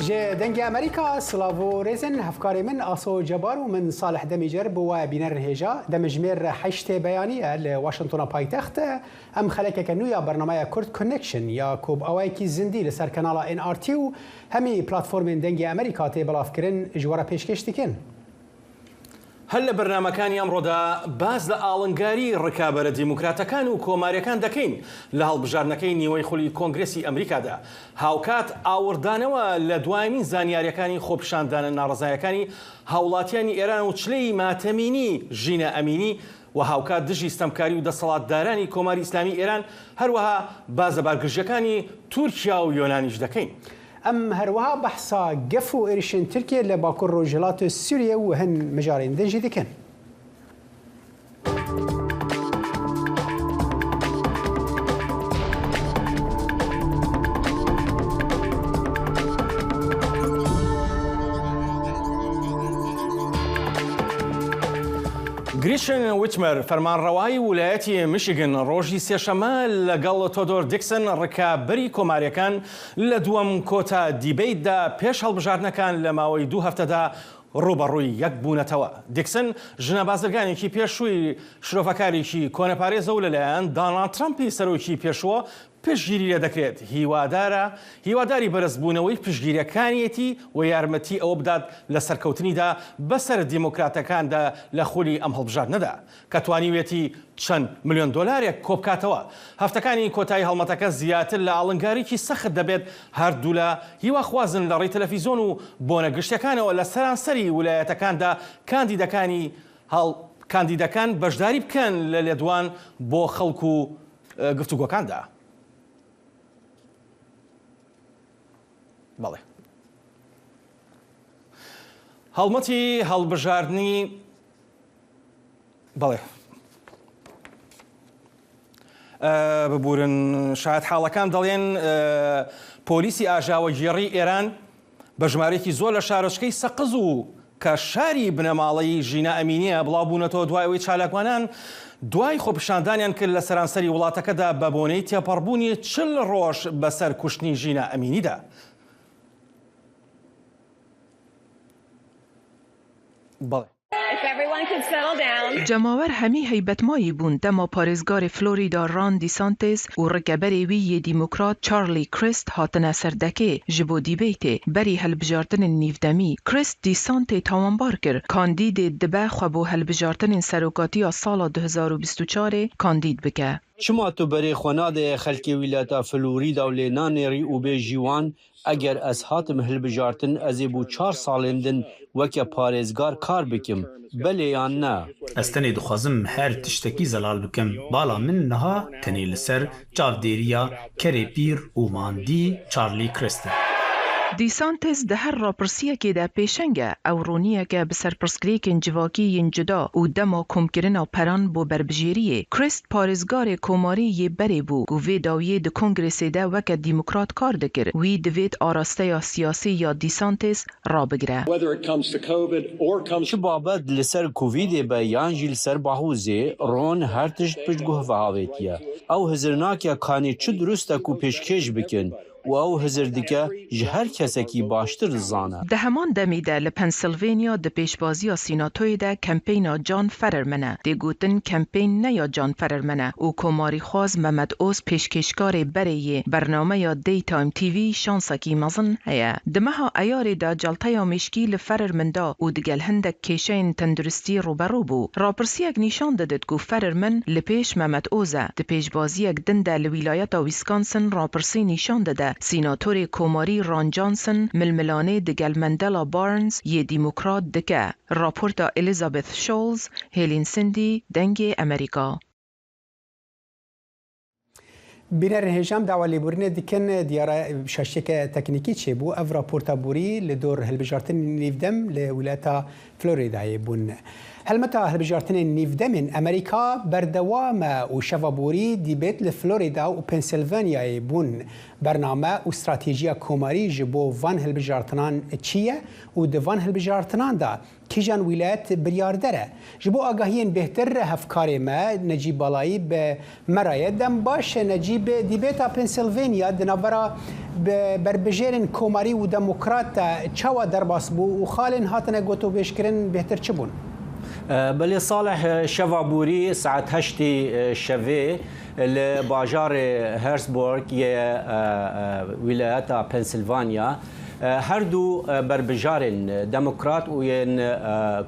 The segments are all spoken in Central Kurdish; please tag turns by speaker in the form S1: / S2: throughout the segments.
S1: جه دنگ امریکا سلاوو ريزن هفكاري من اسو جبار ومن صالح دميجر بوا بينر هيجا دمجمير حشت بياني لواشنطن بايتخت ام خلك كنو يا برنامج كورد كونكشن يا كوب اوايكي زندي لسر كنال ان ار تي و همي بلاتفورم دنگ امريكا تي بلافكرن جوارا پیشکش دکن
S2: هل برنامجكان أمرودا باز لآلنگاری ڕکابەرە دیموکراتەکان و کۆماریەکان دەکەین لە هەڵبژاردنەکەی نیوەی خولی کۆنگرێسی ئەمریکادا هاوکات ئاوردانەوە لە دوایمین زانیاریەکانی خۆپیشاندانە ناڕزایەکانی هاوڵاتیانی ئێران و چلەی ماتەمینی ژینە ئەمینی و هاوکات دژی ستەمکاری و دەسەڵاتدارانی کۆماری ئیسلامی ئێران هەروەها بازە بارگرژەکانی تورکیا و یۆنانیش دەکەین.
S1: ام هروها بحثا قفو إرشين تركيا لباكور روجلات سوريا وهن مجارين دنجي دكن
S2: گریشن ویتمر فەرمانڕەوایی ویلایەتی میشیگن ڕۆژی سێشەمە لەگەڵ تۆدۆر دیکسن ڕکابەری کۆماریەکان لە دووەم کۆتا دیبیتدا پێش هەڵبژاردنەکان لە ماوەی 2 هەفتەدا ڕوبەڕووی یەک بوونەتەوە. دیکسن ژنە بازرگانێکی پێشووی شرۆفەکارێکی کۆنەپارێزە و لەلایەن دانالد ترامپی سەرۆکی پێشووە پشگیری لێ دەکرێت هیواداری بەرزبوونەوەی پشگیریەکانیەتی و یارمەتی ئەوە بدات لە سەرکەوتنیدا بەسەر دیموکراتەکاندا لە خولی ئەم هەڵبژاردنەدا کە توانیوێتی چەند ملیۆن دۆلارێک کۆبکاتەوە. هەفتەکانی کۆتایی هەڵمەتەکە زیاتر لە ئاڵنگاریکی سەخت دەبێت هەردوو لە هیواخوازن لە ڕێی تەلەڤیزۆن و بۆنە گشتەکانەوە لە سەرانسەری ویلایەتەکاندا کاندیدەکان بەشداری بکەن لە لێدوان بۆ خەڵک و گفتوگۆکاندا. بەڵێ هەڵمەتی هەڵبژاردننی بەڵێ ببورن شاید حاڵەکان دەڵێن پۆلیسی ئاژاوەگێڕی ئێران بە ژمارەیەکی زۆر لە شارۆچکەی سەقز و کە شاری بنەماڵەی ژینە ئەمینیە بڵاوبوونەتەوە دوایەوەی چالاکوانان دوای خۆپیشاندانیان کرد لە سەرانسەری وڵاتەکەدا بە بۆنەی تێپەڕبوونی 40 ڕۆژ بەسەر کوشتنی ژینە ئەمینیدا.
S3: جماور همی هیبت مایی بون دما پارێزگار فلوریدا ران دیسانتیس و ڕکەبەرێ وی یê دیموکرات چارلی کریست هاتنە سەردەکێ ji bo dîbêtê berî helbijartinên nîvdemî Krist Dîsantê tawanbar kir kandîdê dibe xwe bo helbijartinên serokatiya sala 2024 kandîd bike.
S4: Çima tu berê xwe nadê xelkê wîlata Florîda û lê nanêrî û bêjî wan eger ez hatim hilbijartin ez ê bû 4 salên din weke parêzgar kar bikim. Belê yan ne?
S5: Ez tenê dixwazim her tiştekî zelal bikim. Bala min niha tenê li ser çavdêriya kerê pîr û mandî Charlie Crist e.
S3: دیسانتیس ده هر راپرسیەکێ de pêşenge ew roniyeke bi serpirsgirêkên civakî yên cuda û dema komkirina peran bo berbijêriyê. Krist parêzgarê komarî yê berê bû ku vê dawiyê di kongresê de weke dîmokrat kar dikir. Wî divêt arasteya siyasî ya Dîsantîs rabigire.
S4: Çi babet li ser Covidê be yan jî li ser bahûzê ron her tişt piştguh vehavêtiye. Ew hizir nake kanî çi durust e ku pêşkêş bikin. و او هزر دکه ji her kesekî baştir zane.
S3: Di heman demê de li Pennsylvania di pêşbaziya Sînatoyê de kempeyna John Fetterman e. Tê gotin kempeyn neya John Fetterman e û komarîxwaz Mehmet Oz pêşkêşkarê berê yê bernameya Daytime TV şansekî mezin heye. Di meha Eyarê de calteya mêşkî li Fetterman da û digel hindek kêşeyên tenduristî rûberû bû. Rapirsiyek nîşan didit ku Fetterman li pêş Mehmet Oz e. Di pêşbaziyek din de li wîlayeta Wisconsin rapirsî nîşan dide سیناتۆرê komarî Ron Johnson milmilanê digel Mandela Barnes yê dîmokrat dike. Raporta Elizabeth Scholz, Helen Sindhi, dengê Amerîka.
S1: بینەرن هێژام داوا لێبوورنە دیکەن دیارە شاشێکە تەکنیکی چێبوو ئەڤ راپۆرتە بووری لە دۆر هەلبژارتنی نێودەم لە ویلایەتە فلۆریدایە بوون. هلمتا هلبجارتن نيفده من أمريكا بردوام وشفابوري ديبيت لفلوريدا وبنسلفانيا بون برنامه واستراتيجية كوماري جبو فان هلبجارتنان تشيه ودفان هلبجارتنان دا كيجان ولايات برياردره جبو آگاهين بهتر هفكاري ما نجيب بالاي بمرايا دم باش نجيب ديبيتا بنسلفانيا دنابرا بربجيرن كوماري وديمقراط تشاوا درباس بو وخالن هاتنا قوتو بيشكرن بهتر چبون
S4: بلي صالح شفابوري ساعة هشتي شفي لباجار هيرسبورغ ولاية بنسلفانيا هردو بربجارن ديمقراط وين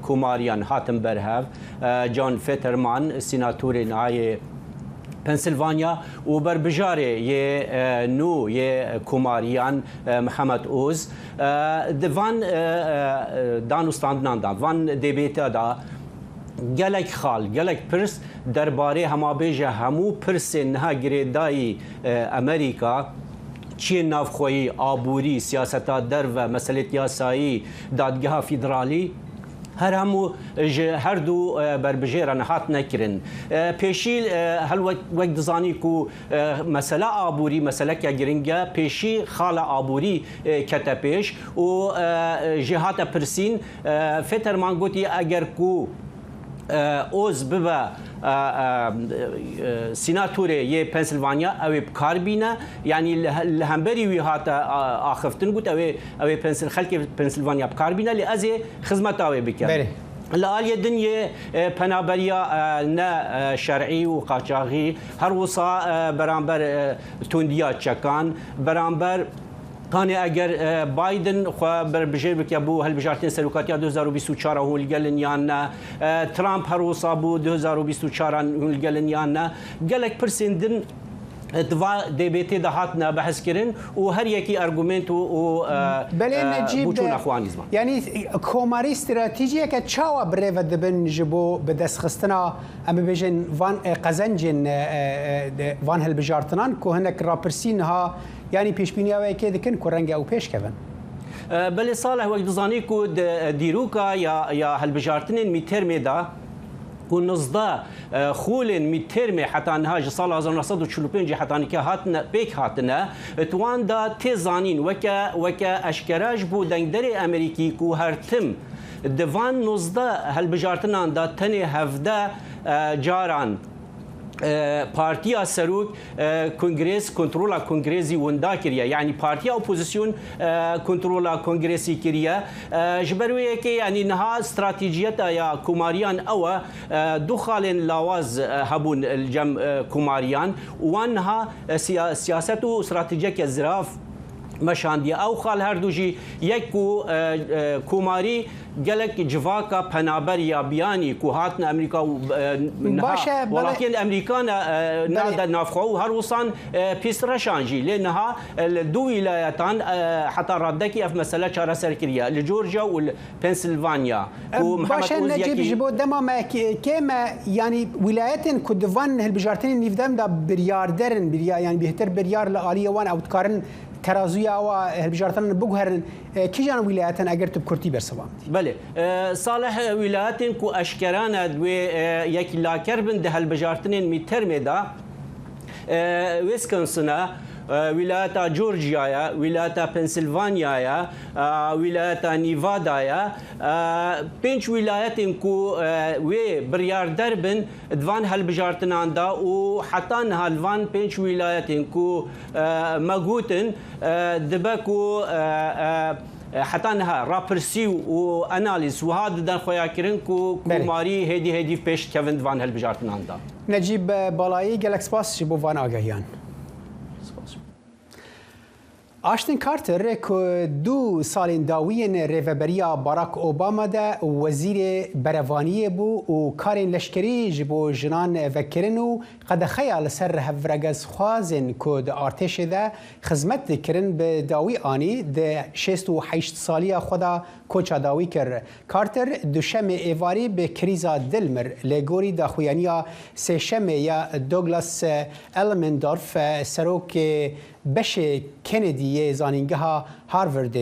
S4: كوماريان هاتن برهاف جون فيترمان سيناتوري ناي بنسلفانيا وبربجاري يه كوماريان محمد اوز دفان دانوستاندنان دا فان ديبيتا دا گلک خال گلک پرس درباره هما بیجه همو پرس نها گریدای امریکا چی نافخویی آبوری سیاستا در و مسئله یاسایی دادگاه فیدرالی هر همو هر دو بربجیران هات نکرن پیشی هل وقت دزانی کو مسئله آبوری مسئله که گرینگه پیشی خال آبوری کتا پیش و جهات پرسین فترمان گوتی اگر کو اوز ببا سيناتوري يه بنسلفانيا او بكاربينا يعني الهمبري وي هاتا اخفتن قلت او بنسل خلك بنسلفانيا بكاربينا لازي خدمت او بك الآلية الدنيا بنابريا نا شرعي وقاچاغي هر وصا برامبر تونديات شكان برامبر كان اگر بايدن خو بربجير بك ابو هالبجارتين سلوكاتيا 2024 هو الجلن يانا ترامب هروصا بو 2024 هو الجلن يانا قالك برسندن دوا ديبيتي دهاتنا بحث كرن وهر يكي ارغومنت و
S1: بلين نجيب يعني كوماري استراتيجيه كتشاوا بريفا دبن جبو بدس خستنا ام بيجن فان قزنجن فان هالبجارتنان كو هناك رابرسينها يعني پیش بینی اوی که دکن کرنگ او پیش کردن.
S4: بله صالح وقت دزانی کو دیروکا یا هالبجارتنین میترمی دا کو نزدا خولن میترمی حتی نهاج سال 1945 حتی نکه هاتنا پیک هاتنا توان دا تزانین وکا اشکراج بو دنگدر امریکی کو هرتم دوان نزدا هالبجارتنان دا تنی هفده جاران پارتیا سروک کنگرس کنترولا کنگرزی وندا کریه یعنی پارتیا اپوزیسیون کنترولا کنگرسی کریه جبرویه که یعنی نها استراتیجیت یا کوماریان او دو خالن لاواز هبون الجم کوماریان وانها سیاست و استراتیجیک زراف مشاندی او خال هر دوجی یک کوماری گلک جواکا پنابر یا بیانی کو هاتن امریکا ولكن امریکا نه نافخو هر وصان پیسرشانجی لانها دو ولایتان حتى ردکی اف مساله چاره سرکریه لجورجيا والبنسلفانيا
S1: و محمد نجيب جبو دما كما يعني ولايات كدفان هالبجارتين نيفدم دا برياردرن يعني بهتر بريار لاليه وان او تكارن ترازويا و هالبجارتن بوغهرن كيجان ولايات اگر تب كرتي برسوام
S4: بله صالح ولايات كو اشكرانه و يك لا كربن ده هالبجارتن ميترمدا ويسكونسنا ولاية جورجيا ولاية بنسلفانيا ولاية نيفادا بينش ولايات كو وي بريار دربن دوان هالبجارتنان دا وحتى هالفان بينش ولايات كو ماغوتن دبكو حتى انها رابرسي واناليز وهذا دان خويا كرنكو كوماري هدي بيش كيفن دوان هالبجارتنان دا
S1: نجيب بالاي جالكس باس جبو فان اغايان آشتن کارتر که 2 سال داوین ریوبریا باراک اوباما ده وزیر بروانی بو و کارین لشکری جبو جنان وکرن و قد خیال سر هفرگز خوازن که ده ارتش ده خدمت کرن به داوی آنی ده 68 سالی خدا کوچا داوی کر کارتر دوشم ایواری به کریزا دلمر لگوری دا خویانیا سه شم یا دوگلاس المندورف سروک بش کندی زانینگها هاروارد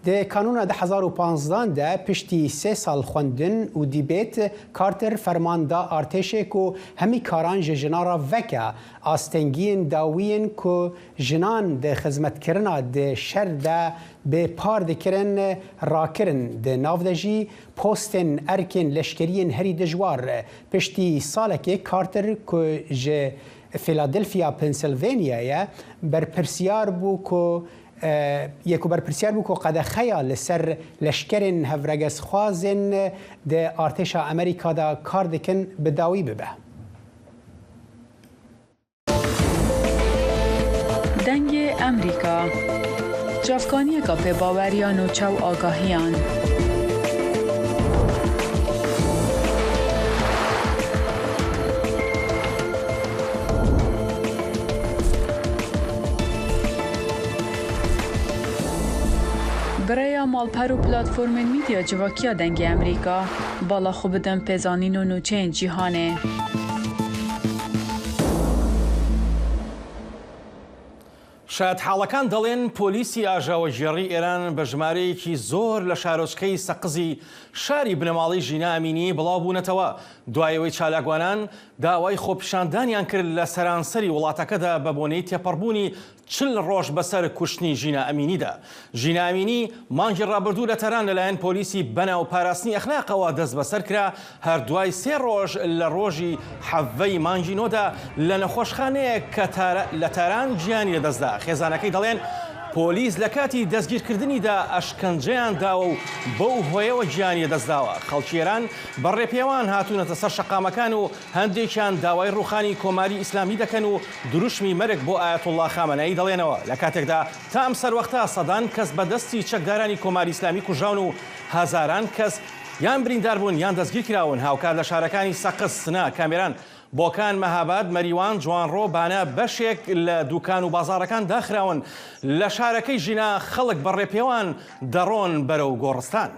S1: ده کانون 2015 ده پشتی 3 سال خوندن و دیبیت کارتر فرمان دا ارتش کو همی کاران جنارا وکا آستنگین داوین کو جنان ده خدمت کرنا ده شر ده به پار دکرن راکرن ده نافدجی پوستن ارکن لشکرین هری دجوار پشتی سالک کارتر کو ج فیلادلفیا پنسیلوانیا برپرسیار بو کو یکو برپرسیار بو کو قد خیال سر لشکرین هفرگس خوازن ده ارتش امریکا دا کار دکن بداوی ببه
S6: دنگ امریکا جافکانی کا به باوریان و چو آگاهیان برای مالپر و پلاتفورم میدیا جواکیا دنگ امریکا بالا خوب دم پزانین و نوچین جیهانه
S2: شاید حاڵەکان دەڵێن پۆلیسی ئاژاوەژێڕی ئێران بە ژمارەیەکی زۆر لە شارۆچکەی سەقزی شاری بنەماڵی ژینا ئەمینی بڵاو بوونەتەوە دوایەوەی چالاکوانان داوای خۆپیشاندانیان کرد لە سەرانسەری وڵاتەکەدا بە بۆنەی تێپەڕبوونی 40 ڕۆژ بەسەر کوشتنی ژینا ئەمینیدا. ژینا ئەمینی مانگی ڕابردوو لە تەران لەلایەن پۆلیسی بەناو پاراستنی ئەخلاقەوە دەست بەسەر کرا هەردوای 3 ڕۆژ لە ڕۆژی حەڤەی مانگی نۆدا لە نەخۆشخانەیەک کە لە تاران گیانی لەدەستدا. خێزانەکەی دەڵێن پۆلیس لە کاتی دەستگیرکردنیدا ئەشکەنجەیان داوە و بەو هۆیەوە گیانی دەستداوە. خەڵکی ئێران بەڕێپێوان هاتوونەتە سەر شەقامەکان و هەندێکیان داوای ڕوخانی کۆماری ئیسلامی دەکەن و دروشمی مەرگ بۆ ئایەتوڵڵا خامنەئی دەڵێنەوە. لە کاتێکدا تا ئەم سەروەختە سەدان کەس بەدەستی چەکدارانی کۆماری ئیسلامی کوژاون و هەزاران کەس یان بریندار بوون یان دەستگیر کراون. هاوکات لە شارەکانی سەقز، سنا، کامێران، بۆکان، مەهاباد، مەریوان، جوانڕۆ، بانە بەشێک لە دوکان و بازاڕەکان داخراون. لە شارەکەی ژینا خەڵک بەڕێپێوان دەڕۆن بەرەو گۆڕستان.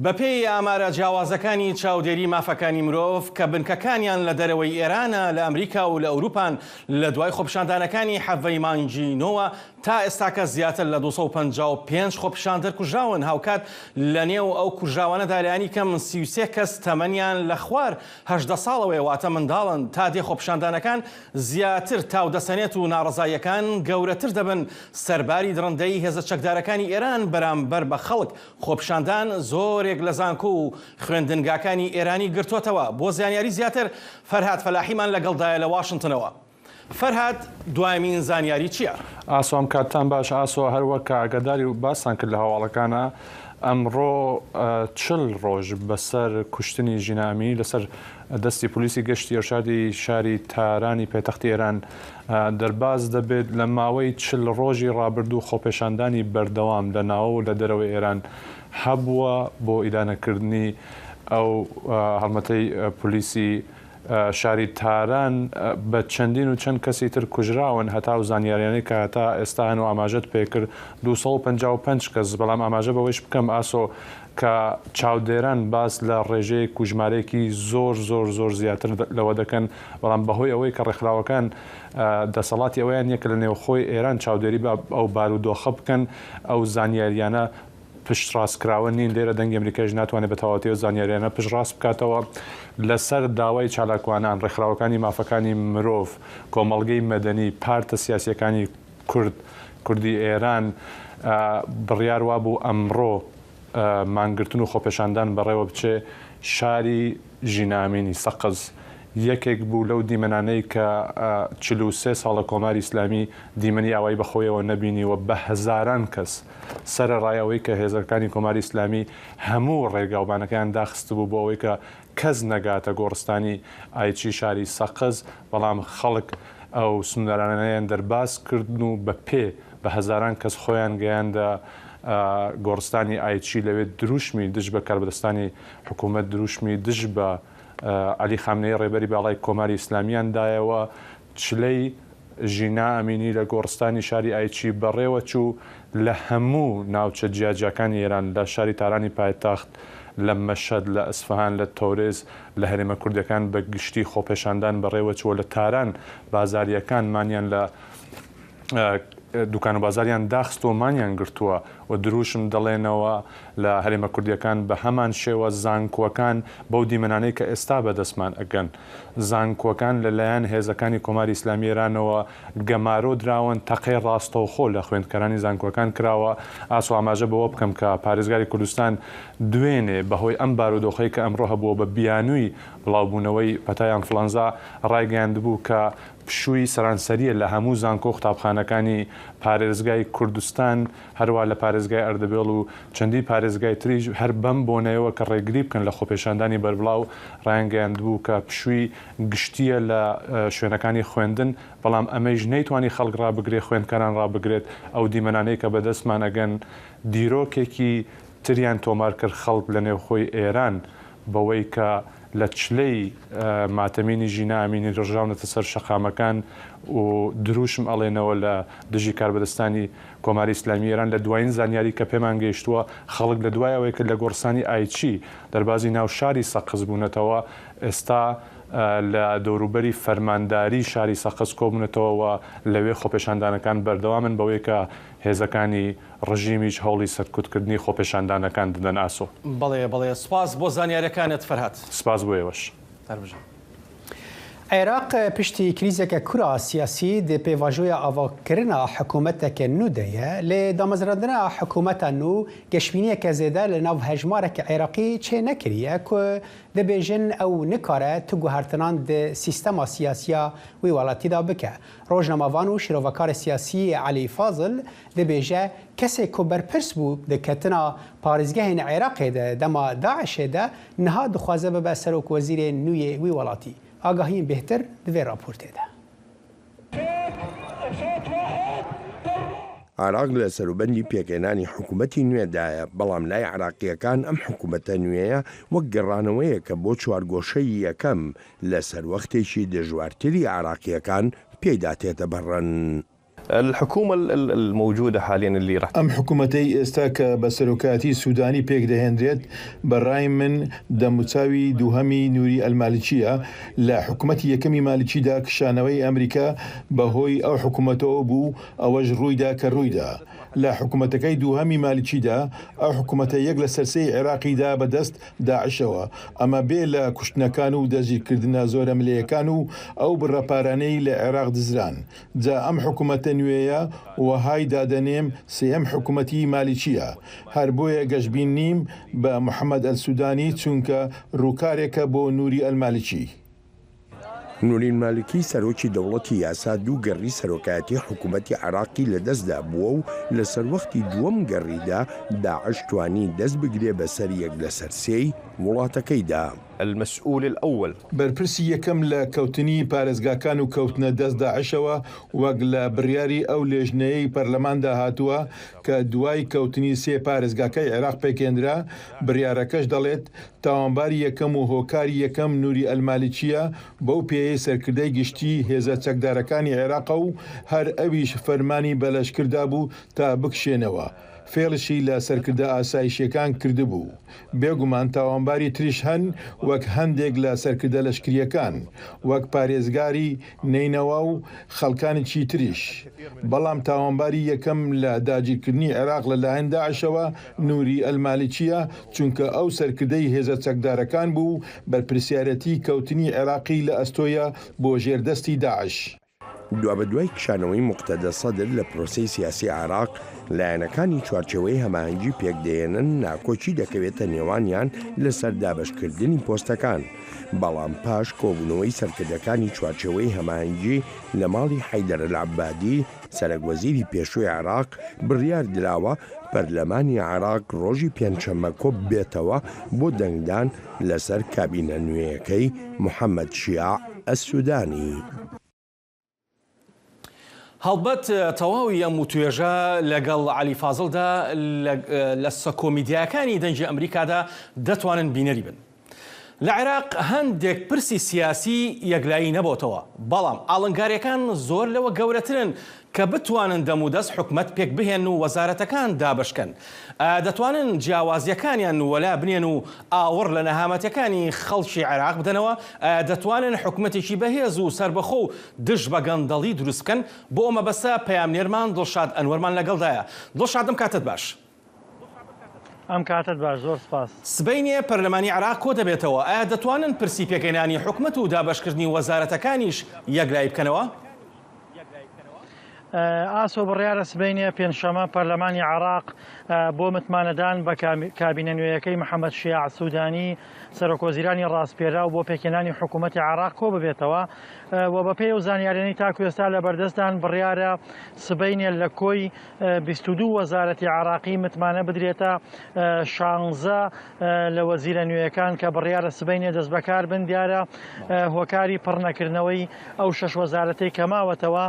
S2: بەپێی ئامارە جیاوازەکانی چاودێری مافەکانی مرۆڤ کە بنکەکانیان لە دەرەوەی ئێرانە لە ئەمریکا و لە ئەوروپان لە دوای خۆپیشاندانەکانی حەڤەی مانگی نۆوە تا ئێستاکە زیاتر لە 255 خۆپیشاندەر کوژراون. هاوکات لە نێو ئەو کوژراوانەدا لایەنی کەم 33 کەس تەمەنیان لە خوار 18 ساڵەوەی واتە منداڵن. تا دێ خۆپیشاندانەکان زیاتر تاو دەسەنێت و ناڕزاییەکان گەورەتر دەبن. سەرباری درڕندەی هێزە چەکدارەکانی ئێران بەرامبەر بە خەڵک خۆپیشاندان زۆرێک لە زانکۆ و خوێندنگاکانی ئێرانی گرتوتەوە. بۆ زانیاری زیاتر فەرهاد فەلاحیمان لەگەڵدایە لە واشنگتنەوە. فەرهاد دوایمین زانیاری چییە؟
S7: ئاسۆم کاتتان باش ئاسۆ هەروەک کە ئاگاداری و باسان کرد لە هەواڵەکانە ئەمڕۆ 40 ڕۆژ بەسەر کوشتنی ژینامی لەسەر دەستی پلیسی گەشتی ئەرشادی شاری تارانی پێتەختی ئێران دەرباز دەبێت لە ماوەی 40 ڕۆژی ڕابردوو خۆپێشاندانی بەردەوام لە ناوە و لە دەرەوەی ئێران هەبووە بۆ ئیدانەکردنی ئەو هەڵمەتەی پلیسی شاری تاران بە چەندین و چەند کەسی تر کوژراون هەتا و زانیاریانەی کە هەتا ئێستا هەن و ئاماژەت پێکرد 255 کەس. بەڵام ئاماژە بەوەیش بکەم ئاسۆ کە چاودێران باس لە ڕێژەیە کوژمارەیەکی زۆر زیاتر لەوە دەکەن. بەڵام بەهۆی ئەوەی کە ڕێکخراوەکان دەسەڵاتی ئەویان یەکە لە نێوخۆی ئێران چاودێری ئەو بارودۆخە بکەن ئەو زانیاریانە پشت ڕاستکراوە نین. لێرە دەنگی ئەمریکایش ناتوانێت بە تەواوەتی و زانیاریانە پشت ڕاست بکاتەوە لەسەر داوای چالاکوانان ڕێکخراوەکانی مافەکانی مرۆڤ، کۆمەڵگەی مەدەنی، پارتە سیاسیەکانی کوردی ئێران بڕیار وابوو ئەمڕۆ مانگرتن و خۆپێشاندان بەڕێوە بچێ شاری ژینامینی سەقز. یەکێک بوو لەو دیمەنانەی کە 43 ساڵە کۆماری ئیسلامی دیمەنی ئاوایی بەخۆیەوە نەبینیوە بە هەزاران کەس سەرڕایەوەی کە هێزەکانی کۆماری ئیسلامی هەموو ڕێگاوبانەکەیان داخست بوو بۆ ئەوەی کە کەس نەگاتە گۆڕستانی ئایچی شاری سەقز. بەڵام خەڵک ئەو سنوورانەیان دەرباز کردن و بە پێ بە هەزاران کەس خۆیان گەیاندە گۆڕستانی ئایچی لەوێت دروشمی دژ بە کاربەدەستانی حکوومەت دروشمی دژ بە علی خامنەی ڕێبەری باڵای کۆماری ئیسلامیان دایەوە. چلەی ژینا ئەمینی لە گۆڕستانی شاری ئایچی بەڕێوە چوو لە هەموو ناوچە جیاجەکانی ئێران لە شاری تارانی پایتەخت لە مەشەد لە ئەسفەهان لە تۆرێز لە هەرێمە کوردەکان بە گشتی خۆپێشاندان بەڕێوە چوە لە تاران بازاریەکانمانیان لە دوکان و بازاریان داخستۆمانیان گرتووە و دروشم دەڵێنەوە لە هەرێمە کوردیەکان بە هەمان شێوە زانکۆکان بەو دیمەنانەی کە ئێستا بەدەستمان ئەگەن زانکۆکان لەلایەن هێزەکانی کۆماری ئیسلامی ئێرانەوە گەمارۆ دراون تەقەی ڕاستەوخۆ لە خوێندکارانی زانکۆکان کراوە. ئاسۆ ئاماژە بەوە بکەم کە پارێزگاری کوردستان دوێنێ بەهۆی ئەم بارودۆخەی کە ئەمڕۆ هەبووە بە بیانووی بڵاوبوونەوەی پەتای ئەنفلەنزا ڕایگەیاندبوو کە پشووی سەرانسەریە لە هەموو زانکۆ قوتابخانەکانی پارێزگای کوردستان هەروە لە پارێزگای ئەردەبێڵ و چەندی پارێزگای تریژ هەر بەم بۆنەوە کە ڕێگری بکەن لە خۆپێشاندانی بەربڵاو ڕایانگەیاندبوو کە پشووی گشتیە لە شوێنەکانی خوێندن، بەڵام ئەمەش نەیتوانی خەڵک ڕابگرێت خوێندکاران ڕابگرێت ئەو دیمەنانەی کە بەدەستمان ئەگەن دیرۆکێکی تریان تۆمار کرد خەڵک لە نێوخۆی ئێران بەوەی کە لە چلەی ماتەمینی ژینا ئەمینی ڕژاونەتە سەر شەقامەکان و دروشم ئەڵێنەوە لە دژی کاربەدەستانی کۆماری ئیسلامی ئێران لە دوایین زانیاری کە پێمان گەیشتووە خەڵک لە دوایەوەی کرد لە گۆڕستانی ئایچی دەربازی ناو شاری سەقز بوونەتەوە ئێستا لە دەوروبەری فەرمانداری شاری سەقز کۆبوونەتەوە لەوێ خۆپێشاندانەکان بەردەوامن بەوەی کە هێزەکانی ڕژیمیش هەوڵی سەرکوتکردنی خۆپێشاندانەکان دەدەن. ئاسۆ
S2: بەڵێ سپاس بۆ زانیاریەکانت فەرهاد.
S7: سپاس بۆ ئێوەش.
S1: عێراق پشتی کریزێکە کورا سیاسی دێ پێواژۆیە ئاواکردنا حکوومەتێکە نو دەیە لێ دامەزراندنا حکوومەتە نو گەشتبینیەکە زێدە لە ناو هەژمارێکی عێراقی چێ نەکریە کو دەبێژن ئەو نکارە تو گوهرتنان دە سیستەما سیاسیە وی وڵاتیدا بکە. ڕۆژنەماوان و شیرۆڤەکار سیاسی علی فازل دەبێژە کەسێک کۆ بەرپرس بوو دەکەتنا پارێزگەهێن عێراقێدا دەما داعشێدا نەها دخوازە ببە سەرۆک وەزیرێ نوێ وی وڵاتی. آگاهی بهتر دوی راپورته ده.
S8: عراق لە سەروبەندی پێکێنانی حکوومەتی نوێدایە، بەڵام لای عراقیەکان ئەم حکوومەتە نوێیە وەک گەڕانەوەیە کە بۆ چوارگۆشەی یەکەم لە سەروەختێکی دژوارتری عراقیەکان پێیدا تێتە بەڕەن.
S9: الحكومة الموجودة حاليا اللي راح
S10: حكومتي استاك بسروكاتي سوداني بيك دهندريت براي من دمتساوي دوهمي نوري المالكية لا حكومتي يكمي مالكي داك شانوي أمريكا بهوي أو حكومته بو أوج رويدا كرويدا لا حكومتكي دوهمي مالكي دا أو حكومتي يقل سرسي عراقي دا بدست داعشوا أما بيلا كشتنا كانوا داجي كردنا زورا مليه كانوا أو بالراباراني لعراق دزران دا أم حكومة نوێیە و های دادەنێم سێم حکوومەتی مالیچیە هەر بۆیە گەشتبین نیم بە محەممەد ئەلسودانی چونکە ڕووکارێکە بۆ نووری ئەلمالیچی.
S8: نوورین مالکی سەرۆکی دەوڵەتی یاسا دوو گەڕی سەرۆکایەتی حکوومەتی عراقی لەدەستدا بووە و لە سەروەختی دووەم گەڕیدا داعش توانی دەست بگرێ بەسەر یەک لە سەرسێی وڵاتەکەیدا.
S9: المسؤول الأول
S10: بەرپرسی یەکەم لە کەوتنی پارێزگاکان و کەوتنە دەست داعشەوە وەک لە بڕیاری ئەو لێژنەیەی پەرلەماندا هاتووە کە دوای کەوتنی سێ پارێزگاکەی عێراق پێکێنرا بڕیارەکەش دەڵێت تاوانباری یەکەم و هۆکاری یەکەم نووری ئەلمالیچیە بەو پێی سەرکردەی گشتی هێزە چەکدارەکانی عێراق و هەر ئەویش فەرمانی بەلەشکردا بوو تا بکشێنەوە. فێڵشی لە سەرکردە ئاسایشیەکان کردبوو. بێگومان تاوانباری تریش هەن وەک هەندێک لە سەرکردە لەشکریەکان وەک پارێزگاری نینەوە و خەڵکانێکی تریش. بەڵام تاوانباری یەکەم لە داگیرکردنی عێراق لەلایەن داعشەوە نووری ئەلمالیچیە چونکە ئەو سەرکردەی هێزە چەکدارەکان بوو بەرپرسیارەتی کەوتنی عێراقی لە ئەستۆیە بۆ ژێردەستی داعش.
S8: دوابەدوای کشانەوەی مقتەدە سەدر لە پرۆسی سیاسی عراق لایەنەکانی چوارچەوەی هەماهەنگی پێکدێنن ناکۆچی دەکەوێتە نێوانیان لەسەر دابشکردنی پۆستەکان، بەڵام پاش کۆبوونەوەی سەرکردەکانی چوارچەوەی هەماهەنگی لە ماڵی حەیدەر العەبادی سەرۆکوەزیری پێشووی عراق بڕیار دراوە پەرلەمانی عراق ڕۆژی پێنجشەممە کۆب بێتەوە بۆ دەنگدان لەسەر کابینە نوێیەکەی محەممەد شیاع ئەسودانی.
S2: هەڵبەت تەواوی ئەم توێژە لەگەڵ علی فازڵدا لە سەکۆمیدیاکانی دەنجی ئەمریکادا دەتوانن بینەری بن. لە عێراق هەندێک پرسی سیاسی یەکلایی نەبووتەوە، بەڵام ئاڵنگاریەکان زۆر لەوە گەورەترن کە بتوانن دەمودەست حکومەت پێک بهێن و وەزارەتەکان دابشکەن. دەتوانن جیاوازیەکانیان وەلا بنێن و ئاوڕ لە نەهامەتەکانی خەڵکی عێراق بدەنەوە، دەتوانن حکومەتێکی بەهێز و سربەخۆ و دژ بە گەندەڵی دروست بکەن. بۆ ئەمە بەسە پەیامنێرمان دڵشاد ئەنوەرمان لەگەڵدایە. دڵشادم کاتت باش.
S11: ئەم کاتت باش، زۆر سپاس.
S2: سبەینێ پەرلەمانی عێراق کۆ دەبێتەوە، ئایا دەتوانن پرسی پێکەنانی حکومەت و دابشکردنی وەزارەتەکانیش یەکلای بکەنەوە؟
S11: ئاسۆ بڕیارە سبەینێ پێنجشەمە پەرلەمانی عێراق بۆ متمانەدان بە کابینە نوێیەکەی محەممەد شیاع سوودانی سەرۆکۆزیرانی ڕاستپێرا و بۆ پێکێنانی حکوومەتی عێراق کۆ ببێتەوە و بە پێی و زانیارێنی تاکو ئێستا لە بەردەستان بڕیارە سبەینێ لە کۆی 22 وەزارەتی عێراقی متمانە بدرێتە 16 لە وەزیرە نوێیەکان کە بڕیارە سبەینێ دەست بەکار بن دیارە هۆکاری پڕنەکردنەوەی ئەو 6 وەزارەتەی کەماوەتەوە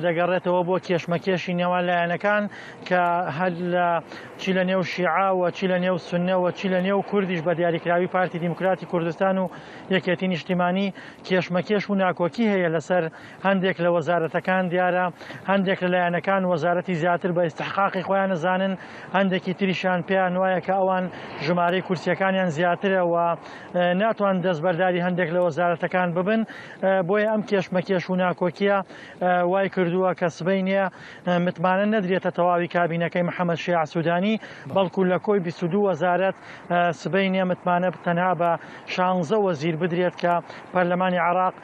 S11: دەگەڕێتەوە بۆ کێشمەکێشی نێوان لایەنەکان کە هەر لە چی لە نێو شیعاوە چی لە نێو سنەوە چی لە نێو کوردیش بە دیاریکراوی پارتی دیموکراتی کوردستان و یەکێتی نیشتیمانی کێشمەکێش و ناکۆکی هەیە لەسەر هەندێک لە وەزارەتەکان دیارە هەندێک لە لایەنەکان وەزارەتی زیاتر بە ئیستحقاقی خۆیان نەزانن، هەندێکی تریشان پێیان وایە کە ئەوان ژمارەی کورسیەکانیان زیاترە و ناتوان دەستبەرداری هەندێک لە وەزارەتەکان ببن. بۆیە ئەم کێشمەکێش و ناکۆکیە وای کردووە کە سبەینێ متمانە نەدرێتە تەواوی کابینەکەی محەممەد شیاع سوودانی، بەڵکو لە کۆی 22 وەزارەت سبەینێ متمانە تەنها بە 16 وەزیر بدرێت کە پەرلەمانی عێراق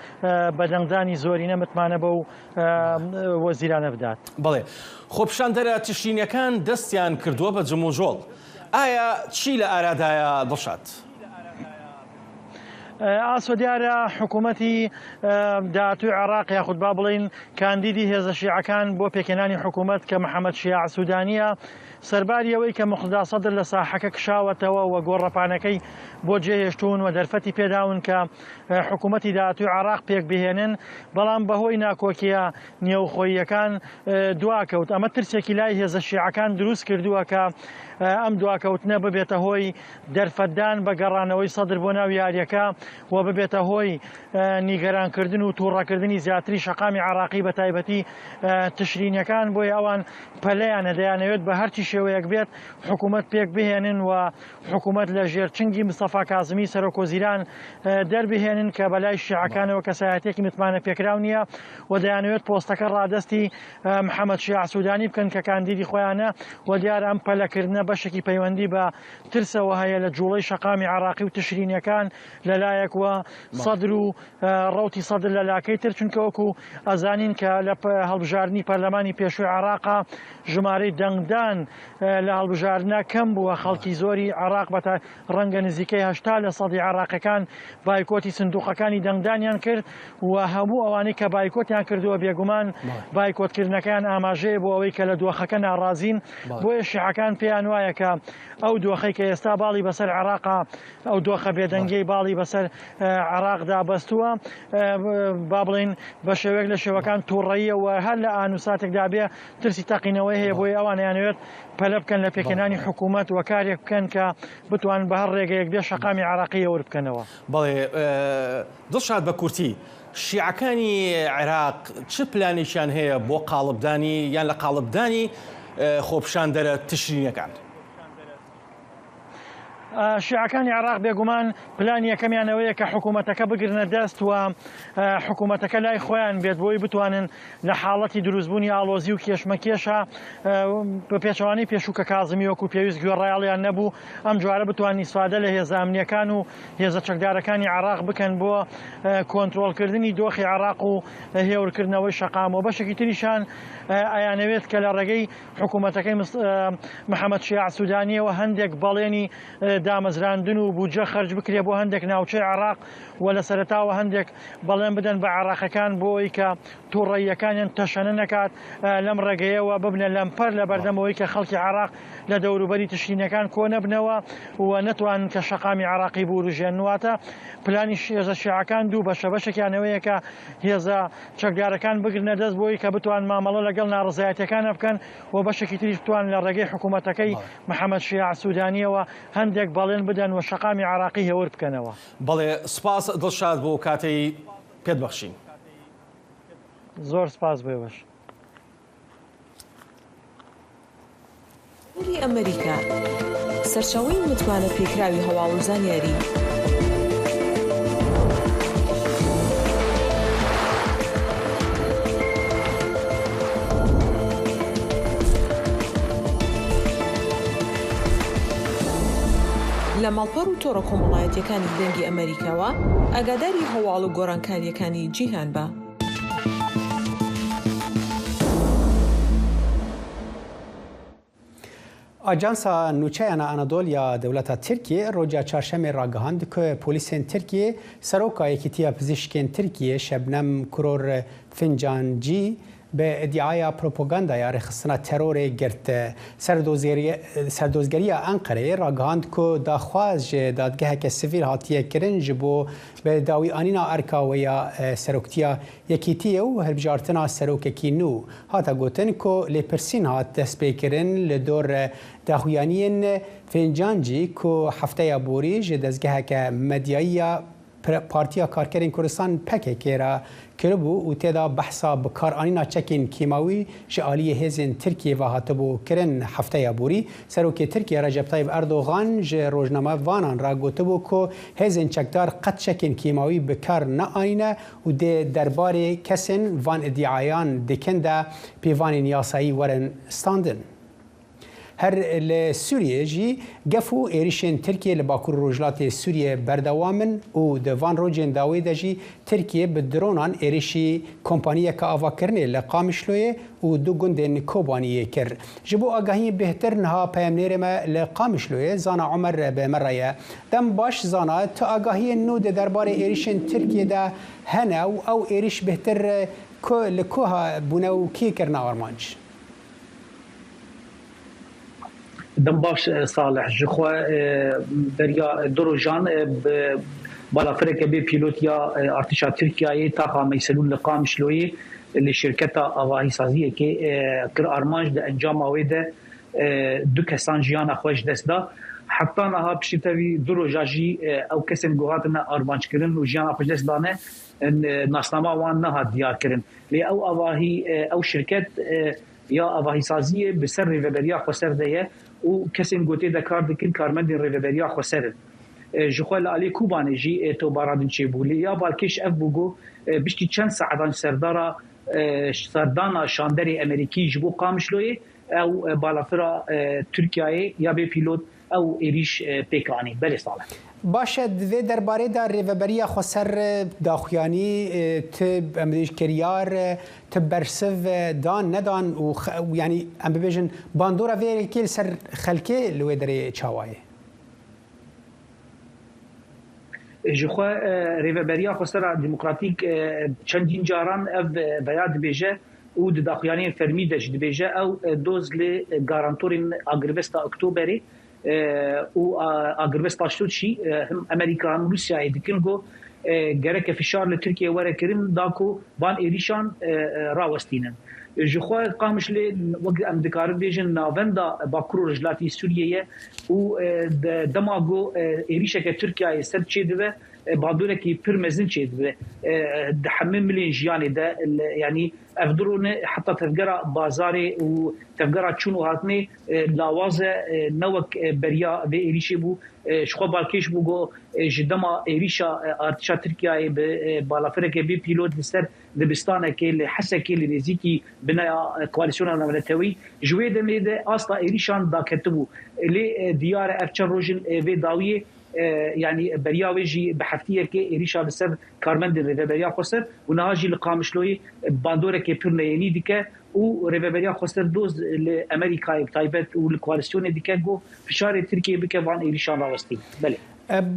S11: بەدەنگدانی زۆرینە متمانە بە و وەزیرانە بدات.
S2: بەڵێ خۆپشاندەرە تشرینەکان دەستیان کردووە بە جم و ژۆڵ. ئایا چی لە ئارادایە دڵشاد؟
S11: ئاسۆ دیارە حکوومەتی داهاتووی عێراق یاخود با بڵین کاندیدی هێزە شیعەکان بۆ پێکێنانی حکوومەت کە محەممەد شیاع سوودانیە سەرباری ئەوەی کە مقتدا سەدر لە ساحەکە کشاوەتەوە و گۆڕەپانەکەی بۆ جێهێشتون و دەرفەتی پێداون کە حکوومەتی داهاتووی عێراق پێک بهێنن، بەڵام بەهۆی ناکۆکیە نێوخۆییەکان دواکەوت. ئەمە ترسێکی لای هێزە شیعەکان دروست کردووە کە ئەم دواکەوتنە ببێتە هۆی دەرفەتدان بە گەڕانەوەی سەدر بۆ ناو یاریەکە و ببێتە هۆی نیگەرانکردن و تووڕەکردنی زیاتری شەقامی عێراقی بە تایبەتی تشرینەکان. بۆی ئەوان پەلەیانە دەیانەوێت بە هەرچی شێوەیەک بێت حکوومەت پێک بهێنن و حکوومەت لە ژێرچنگی مستەفا کازمی سەرۆکۆزیران دەربهێنن کە بەلای شیعەکانەوە کەسایەتێکی متمانە پێکراو نییە و دەیانەوێت پۆستەکە ڕادەستی محەممەد شیاع سوودانی بکەن کە کاندیدی خۆیانە و دیارە ئەم پەلەکردنە بەشێکی پەیوەندی بە ترسەوە هەیە لە جوڵەی شەقامی عێراقی و تشرینەکان لەلایەکوە سەدر و ڕەوتی سەدر لە لاکەی تر، چونکە وەکو ئەزانین کە لە هەڵبژاردننی پەرلەمانی پێشووی عێراقا ژمارەی دەنگدان لە هەڵبژاردنە کەم بووە. خەڵکی زۆری عێراق بە ڕەنگە نزیکەی 80 لە سەدی عێراقیەکان بایکۆتی سندوقەکانی دەنگدانیان کرد و هەموو ئەوانەی کە بایکۆتیان کردووە بێگومان بایکۆتکردنەکان ئاماژەیە بۆ ئەوەی کە لە دۆخەکە ناڕازین. بۆیە شیعەکان پێیان وایە کە ئەو دۆخەی کە ئێستا باڵی بەسەر عێراقا ئەو دۆخە بێدەنگەی باڵی بەسەر عێراقدا بەستووە با بڵین بە شێوەیەک لە شێوەکان تووڕەییەوە هەر لە ئانوساتێکدا بێ ترسی تەقینەوەی هەیە. بۆی ئەوانیانەوێت پەلە بکەن لە پێکێنانی حکوومەت و کارێک بکەن کە بتوان بە هەر ڕێگەیەک بێ شەقامی عێراقی ئەوە بکەنەوە.
S2: بەڵێ دڵشاد بە کورتی شیعەکانی عێراق چ پلانێکیان هەیە بۆ قاڵبدانی یان لە قاڵبدانی خۆپشاندەرە تشرینەکان؟
S11: شیعەکانی عێراق بێگومان پلانی یەکەمیانەوەیە کە حکوومەتەکە بگرنە دەست و حکوومەتەکە لای خۆیان بێت بۆی بتوانن لە حاڵەتی دروستبوونی ئاڵۆزی و کێشمەکێشە بە پێچەوانی پێشووکە کازمی وەکو پێویست گوێڕایاڵیان نەبوو ئەم جوارە بتوانین ئیسفادە لە هێزە ئەمنیەکان و هێزە چەکدارەکانی عێراق بکەن بۆ کۆنتڕۆڵکردنی دۆخی عێراق و هێورکردنەوەی شەقام و بەشێکی تریشان ئەیانەوێت کە لە ڕێگەی حکوومەتەکەی محەممەد شیاع سوودانیەوە هەندێک بەڵێنی دامەزراندن و بودجە خەرج بکرێ بۆ هەندێک ناوچەی عێراق و لە سەرەتاوە هەندێک بەڵێن بدەن بە عێراقەکان بۆی کە تووڕەییەکانیان تەشەنە نەکات لەم ڕێگەیەوە ببنە لەمپەر لە بەردەمەوەی کە خەڵکی عێراق لە دەوروبەری تشرینەکان کۆ نەبنەوە و نەتوانن کە شەقامی عێراقی بوروژێنواتە. پلانی هێزە شیعەکان دوو بەشە بەشێکیانەوەیە کە هێزە چەکدارەکان بگرنە دەست بۆی کە بتوان مامەڵە لەگەڵ ناڕزایەتەکانە بکەن و بەشێکی تریش بتوان لە ڕێگەی حکوومەتەکەی محەممەد شیاع سوودانیەوە هەندێک باڵێن بدەن و شەقامی عراقی هێور بکەنەوە.
S2: بەڵێ سپاس دڵشاد بۆ کاتەی پێت بەخشین.
S11: زۆر سپاس بێوەش.
S12: ئەمریکا سەرچاوەی متمانە پێکراوی هەواڵ و زانیاری لە ماڵپەڕ و تۆڕە کۆمەڵایەتیەکانی دەنگی ئەمریکاوە ئاگاداری هەواڵ و گۆڕانکاریەکانی جیهان بە.
S1: آژانسا نوچەیانە ئەنەدۆلیا دەوڵەتە ترکیە ڕۆژە چارشەمێ ڕاگەهاند کە پۆلیسên Tirkiye سەرۆکا یەکێتیە پزیشکên Tirkiye شەبنەم Kuror Fincancî به ادعای پروپاگاندای رخصتنا ترور گرت سردوزگری انقره راگهاند که داخواز دادگاه که سیویل هاتیه کرنج بو به داوی آنینا ارکاویا سروکتیا یکیتیه و هربجارتنا سروککی نو هاتا گوتن که لپرسین هات دست بیکرن لدور داخویانین فنجانجی که هفته بوری جدزگاه که مدیایی پارتیا کارکرین کردستان پکه کرا کربو و تدا بحثا بکارانینا چکین کیماوی جعالی هزین ترکیه و هاتبو کرن هفته بوری سروک ترکیه رجب طیب اردوغان ج روزنامه وانان را گوتبو که هزین چکدار قد چکین کیماوی بکار نآینه و ده درباره کسین وان ادعایان دکنده پیوان نیاسایی ورن ستاندن. هر لسوریه جی گفو ایریشن ترکیه لباکور روجلات سوریه بردوامن و دوان روجین داوی دجی ترکیه به درونان ایریشی کمپانیه که آوا کرنه لقامشلویه و دو گندن کوبانیه کر. جبو آگاهی بهتر نها پیامنیر ما لقامشلویه زانا عمر به مرایه دم باش زانا تا آگاهی نود دربار ایریشن ترکیه ده هنه او ایریش بهتر لکوها بونو کی کرنا آرمانج.
S13: دنباش صالح جخوا دریا دروجان بالافرك بي بيلوتيا ارتشا تركيا تاخا ميسلون لقام شلوي لشركه اواهي سازيه كي كر ارمانج د انجام اويده دو كسان جيانا خوش دسدا حتى نها بشتوي دروجاجي او كسن جوهاتنا ارمانج كرن وجيانا خوش دسدانه ناسنامه وان نها ديار كرن لي او اواهي او شركه يا اواهي سازيه بسر ريفبريا خسر ده و کسین گوته د کار دکن کارمند ریوبریا خسر جخوال علی کوبانه جی تو بارادن چه بولی یا بالکش اف بوگو بشتی چند ساعتان سردارا سردانا شاندری امریکی جبو قامشلوی او بالافرا ترکیه یا به پیلوت او ایریش پیکانی بله صالح
S1: باشه دوی درباره در ریوبریا خسر داخویانی تب امریش کریار تب برسف دان ندان و یعنی ام ببیجن باندورا ویری کل سر خلکه لوی دری چاوایه
S13: جخوا ریوبریا خسر دموکراتیک چندین جاران اف بیاد بیجه و داخویانی فرمی دش بیجه او دوز لی گارانتورین اگربستا اکتوبری و اگربستا شتوشي هم امريكا هم روسيا يدكنغو جرك فشار لتركيا ورا كريم داكو بان ايريشان راوستينن جخوا قامش لي وقت ام دكار بيجن نافندا باكرو رجلاتي سوريا و دماغو ايريشا تركيا يسد تشيدبه بعدوله كي بيرمزن تشيدبه دحمم مليون جياني ده يعني افضلون حتى تفجر بازاري وتفجر تشونو هاتني لاوازه نوك بريا في ايريشي بو شخو بالكيش بو جدما ايريشا ارتشا تركيا بالافرك بي بيلوت بسر دبستانه كي حسا كي نزيكي بناء كواليسيون الملتوي جويد ميده اصلا ايريشان دا كتبو لي ديار افشر روجن في داويه يعني برياويجي بحفتيه كي إريشا بسر كارمند ريفبريا خسر ونهاجي لقامشلوي باندورة كي بيرنيني ديكا و ريفبريا خسر دوز لأمريكا بتايبت والكواليسيون ديكا جو في شهر تركيا بك فان إريشا راوستي بله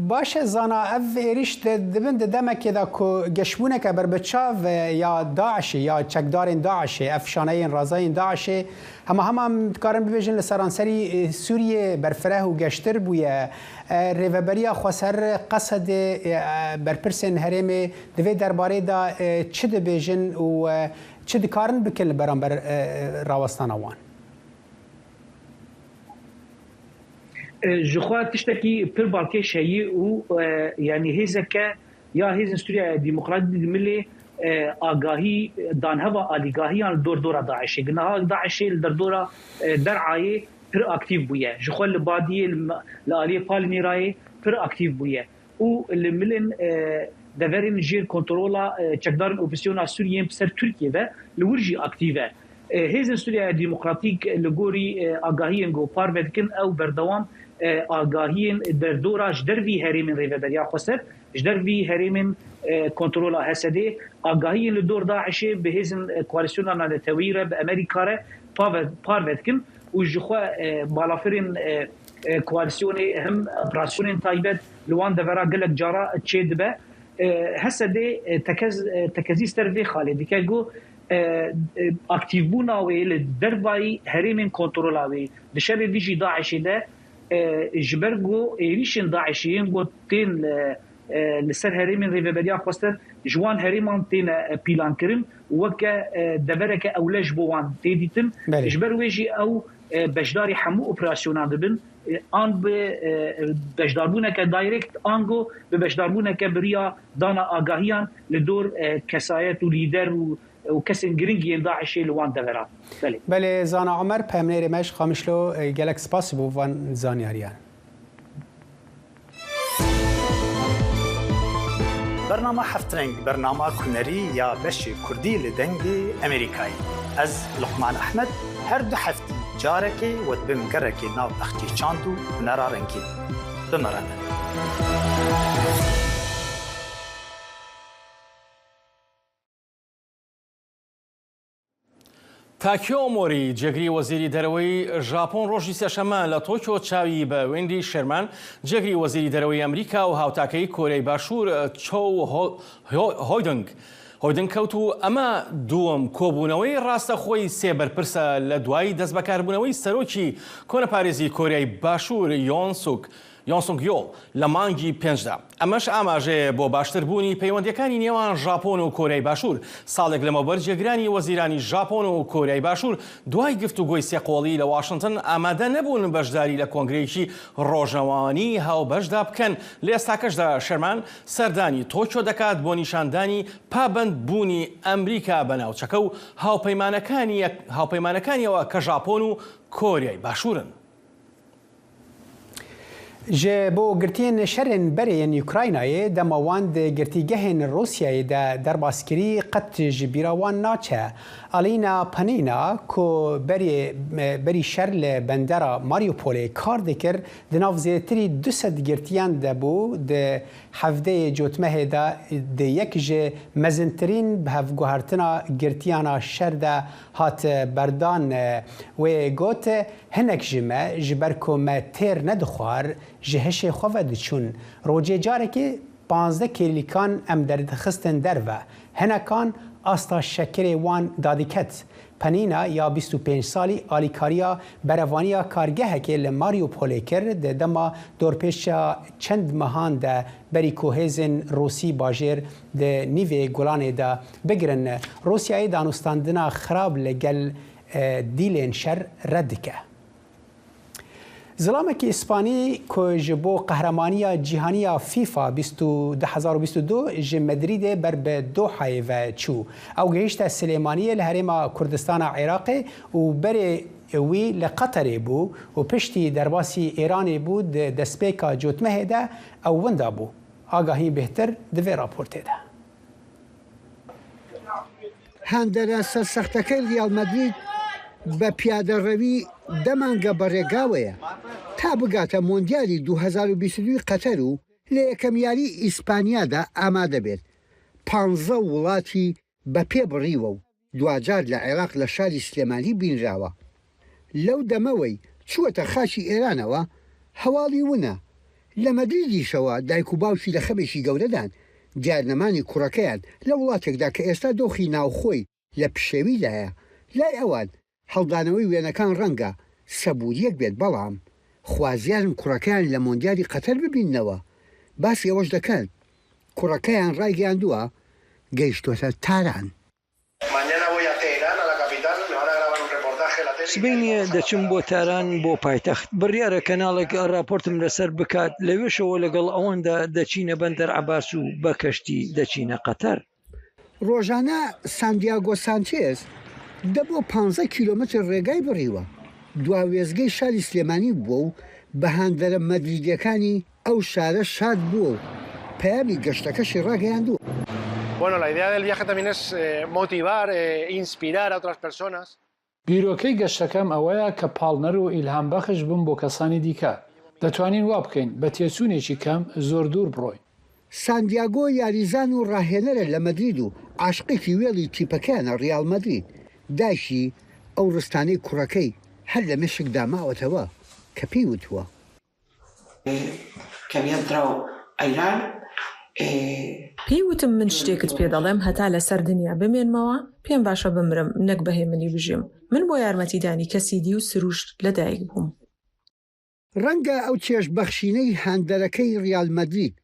S1: باشه زانا اف ایریش دبند دمک دا کو گشبونه که بر بچاو یا داعش یا چکدارین داعش افشانین رازاین داعش هم کارن ببیجن لسرانسری سوریه برفره و گشتر بویه ریوبریا خسر قصد برپرسن هرم دوی درباره دا چه دبیجن و چه دکارن بکل برانبر راوستان وان
S13: جخوا تشتكي بير بالكي شيء و يعني هيزك يا هيزن سوريا ديمقراطي ملي آگاهی دانهوا آلیگاهیان دور داعش گناه داعش دور درعای پر اکتیو بویه جخوا لبادی لالی پالمیرای پر اکتیو بویه او لملن دورین جیر کنترولا چکدارن اپوزیسیون سوریه سر ترکیه و لورجی اکتیوه هیزن سوریا دموکراتیک لگوری آگاهیان گو پاروتکن او بردوام آگاهیان در دوراج دروی هریمن ریوبریا خسر دروی هریمن کنترولا هسده آگاهیان لدور داعش به هیزن کوالسیون ناتویره به امریکا ره پاروتکن و جخوا بالافرین کوالسیون هم اپراسیون تایبت لوان دورا گلک جارا چید به هسده تکزیز تروی خالدی که گو اکتیو بونا و دروای هریمن کنترولا و دشب ویجی داعشی ده جبرگو ایریشن داعشیین گو تین لسر هریمن ریوبریا خواستن جوان هریمان تین پیلان کرن وکه دورک اولش بوان تیدیتن جبر ویجی او بجداری همو اپراسیونان دبن آن به بجداربونه که دایرکت آنگو به بجداربونه که بریا دانا آگاهیان لدور کسایت و لیدر و کسین گرینگی داعشی لوان دورا
S1: بله زانا عمر پامنیر مش خامشلو گلک سپاس بو وان زانیاریان
S5: برنامه هفت رنگ برنامه کنری یا بشی کردی لدنگی امریکایی از لقمان احمد هر دو هفتی جارکی و دبم گرکی ناو اختی چاندو نرا رنگی بمرانه
S2: تاکیۆ مۆری جێگری وەزیری دەرەوەی ژاپۆن ڕۆژی سێشەمە لە تۆکیۆ چاوی بە وێندی شێرمان جێگری وەزیری دەرەوەی ئەمریکا و هاوتاکەی کۆرەی باشوور چۆ هۆیدن کەوت و ئەمە دووەم کۆبوونەوەی ڕاستەخۆی سێبەرپرسە لە دوای دەست بەکاربوونەوەی سەرۆکی کۆنەپارێزی کۆریای باشوور یۆنسونگ یۆڵ لە مانگی پێنجدا. ئەمەش ئاماژەیە بۆ باشتربوونی پەیوەندیەکانی نێوان ژاپۆن و کۆریای باشوور. ساڵێک لەمەوبەر جێگرانی وەزیرانی ژاپۆن و کۆریای باشوور دوای گفتوگۆی سێقۆڵی لە واشنگتن ئامادە نەبوون بەشداری لە کۆنگرەیەکی ڕۆژنەوانی هاوبەشدا بکەن. لە ئێستاکەشدا شەرمان سەردانی تۆکیۆ دەکات بۆ نیشاندانی پابەندبوونی ئەمریکا بە ناوچەکە و هاوپەیمانەکانیەوە کە ژاپۆن و کۆریای باشوورن.
S1: جه بو گرتین شرن برین اوکراینای دماوند گرتیگهن روسیای در باسکری قط جبیروان ناچه الینا پنینا کو بری شرل بندر ماریوپول کار دکر دناف زیتری 200 گرتیان دبو ده هفته جوتمه ده یک جه مزنترین به هفگوهرتنا گرتیانا شر ده هات بردان و گوت هنک جمع جبرکو ما تیر ندخوار جهش خواد چون روجه جاره که 15 کلیکان ام در خستن درو هنکان استا شکر وان دادیکت پنینا یا 25 سالی آلیکاریا بروانیا کارگه که لماریوپول کرد دما دورپیشا چند مهان ده بری کوهزن روسی باجر ده نیوی گولانه ده بگرن روسیای دانستاندنا خراب لگل دیلین شر ردکه زلامکی اسپانی که جبو قهرمانی جهانی فیفا 2022 ج مدرید بر به دوحه و چو او گهشت سلیمانی لحرم کردستان عراق و بری وی لقطر بو و پشتی درباسی ایران بود دسپیکا جوتمه ده او وندا بو آگاهی بهتر دوی راپورته ده
S14: هندره سرسختکه ریال مدرید بە پیادەڕەوی دەمانگە بەڕێگاوەیە تا بگاتە مۆندیالی 2022 قەتەر و لە یەکەم یاری ئیسپانیادا ئامادە بێت 15 وڵاتی بە پێ بڕیوە و دوجار لە عێراق لە شاری سلێمانی بینراوە لەو دەمەوەی چووەتە خاچی ئێرانەوە هەواڵی ونە لە مەدریدیشەوە دایک و باوکی لە خەمێکی گەورەدان دیارنەمانی کوڕەکەیان لە وڵاتێکدا کە ئێستا دۆخی ناوخۆی لە پشێویدایە لای ئەوان هەڵدانەوەی وێنەکان ڕەنگە سەبووریەک بێت بەڵام خوازیان کوڕەکەیان لە مۆندیالی قەتەر ببیننەوە باسی ئەوەش دەکەن کوڕەکەیان ڕایگەیاندووە گەیشتوەتە تاران
S15: سبینیە دەچم بۆ تاران بۆ پایتەخت بڕیارە کەناڵێک راپۆرتم لەسەر بکات لەوێشەوە لەگەڵ ئەوەندا دەچینە بەندەر عەباس و بە کەشتی دەچینە قەتەر.
S14: ڕۆژانە ساندیاگۆ سانچێز دەبۆ 15 کیلۆمتر ڕێگای بڕیوە دواوێزگەی شاری سلێمانی بووە و بە هاندەرە مەدریدیەکانی ئەو شارە شاد بووە و پەیامی گەشتەکەشی ڕاگەیاندووە.
S16: Bueno, la idea del viaje también es motivar, inspirar a otras personas.
S17: بیرۆکەی گەشتەکەم ئەوەیە کە پاڵنەر و ئیلهام بەخش بم بۆ کەسانی دیکە. دەتوانین وا بکەین بە تێچوونێکی کەم زۆر دوور بڕۆین.
S14: ساندیاگۆ یاریزان و ڕاهێنەرە لە مەدرید و عاشقێکی وێڵی تیپەکانە ڕیال مەدرید داشی ئەو ڕستانەی کوڕەکەی هەر لە مشکدا ماوەتەوە کە پێی وتووە
S18: کەمیەدراو ئەیران
S12: پێیوتم من شتێکت پێ دەڵێم هەتا لەسەر دنیا بمێنمەوە پێم باشە بمرم نەک بەهێ منی بژیم من بۆ یارمەتیدانی کەسی دی و سروشت لەدایک بووم.
S14: ڕەنگە ئەو چێژبەخشینەی هاندەرەکەی ڕیال مەدرید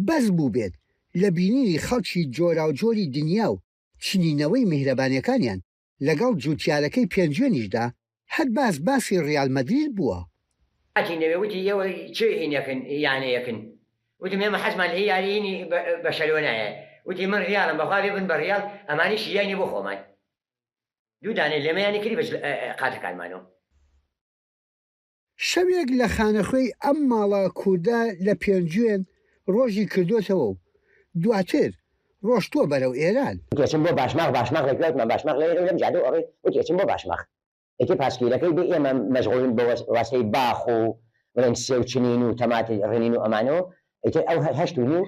S14: بەس بوو بێت لە بینینی خەڵکی جۆرا و جۆری دنیا و چنینەوەی میهرەبانیەکانیان لەگەڵ جوتیارەکەی پێنجێنیشدا هەر باسی ڕیال مەدرید بووە.
S19: ئەتینەوەی ئەوە چێ هینەکەن یانەیەکن وتی مێمە حەزمان هی یارینی بە شەلۆنایە وتی من ڕیالم بەخوا بێ بن بە ڕیال ئەمانیش یانی بۆ خۆمان دوو دانێ لێمەیانی کردی بە قاتەکانمانەوە.
S14: شەوێک لە خانەخوێی ئەم ماڵە کووردە لە پێنجوێن ڕۆژی کردوتەوە و دواتر ڕۆشتووە بەرەو ئێران.
S19: وتێچم بۆ باشماق لەکوێتمان باشماق لەم جادە ئەڕێ وتێچم بۆ باشماق ئەتی پاسکیلەکەی بێ ئێمە مەشغوڵین بە واسەی باخ و ڕێن سێ و چنین و تەماتی ڕێنین و ئەمانەوە ئەتی ئەو هەشتونی و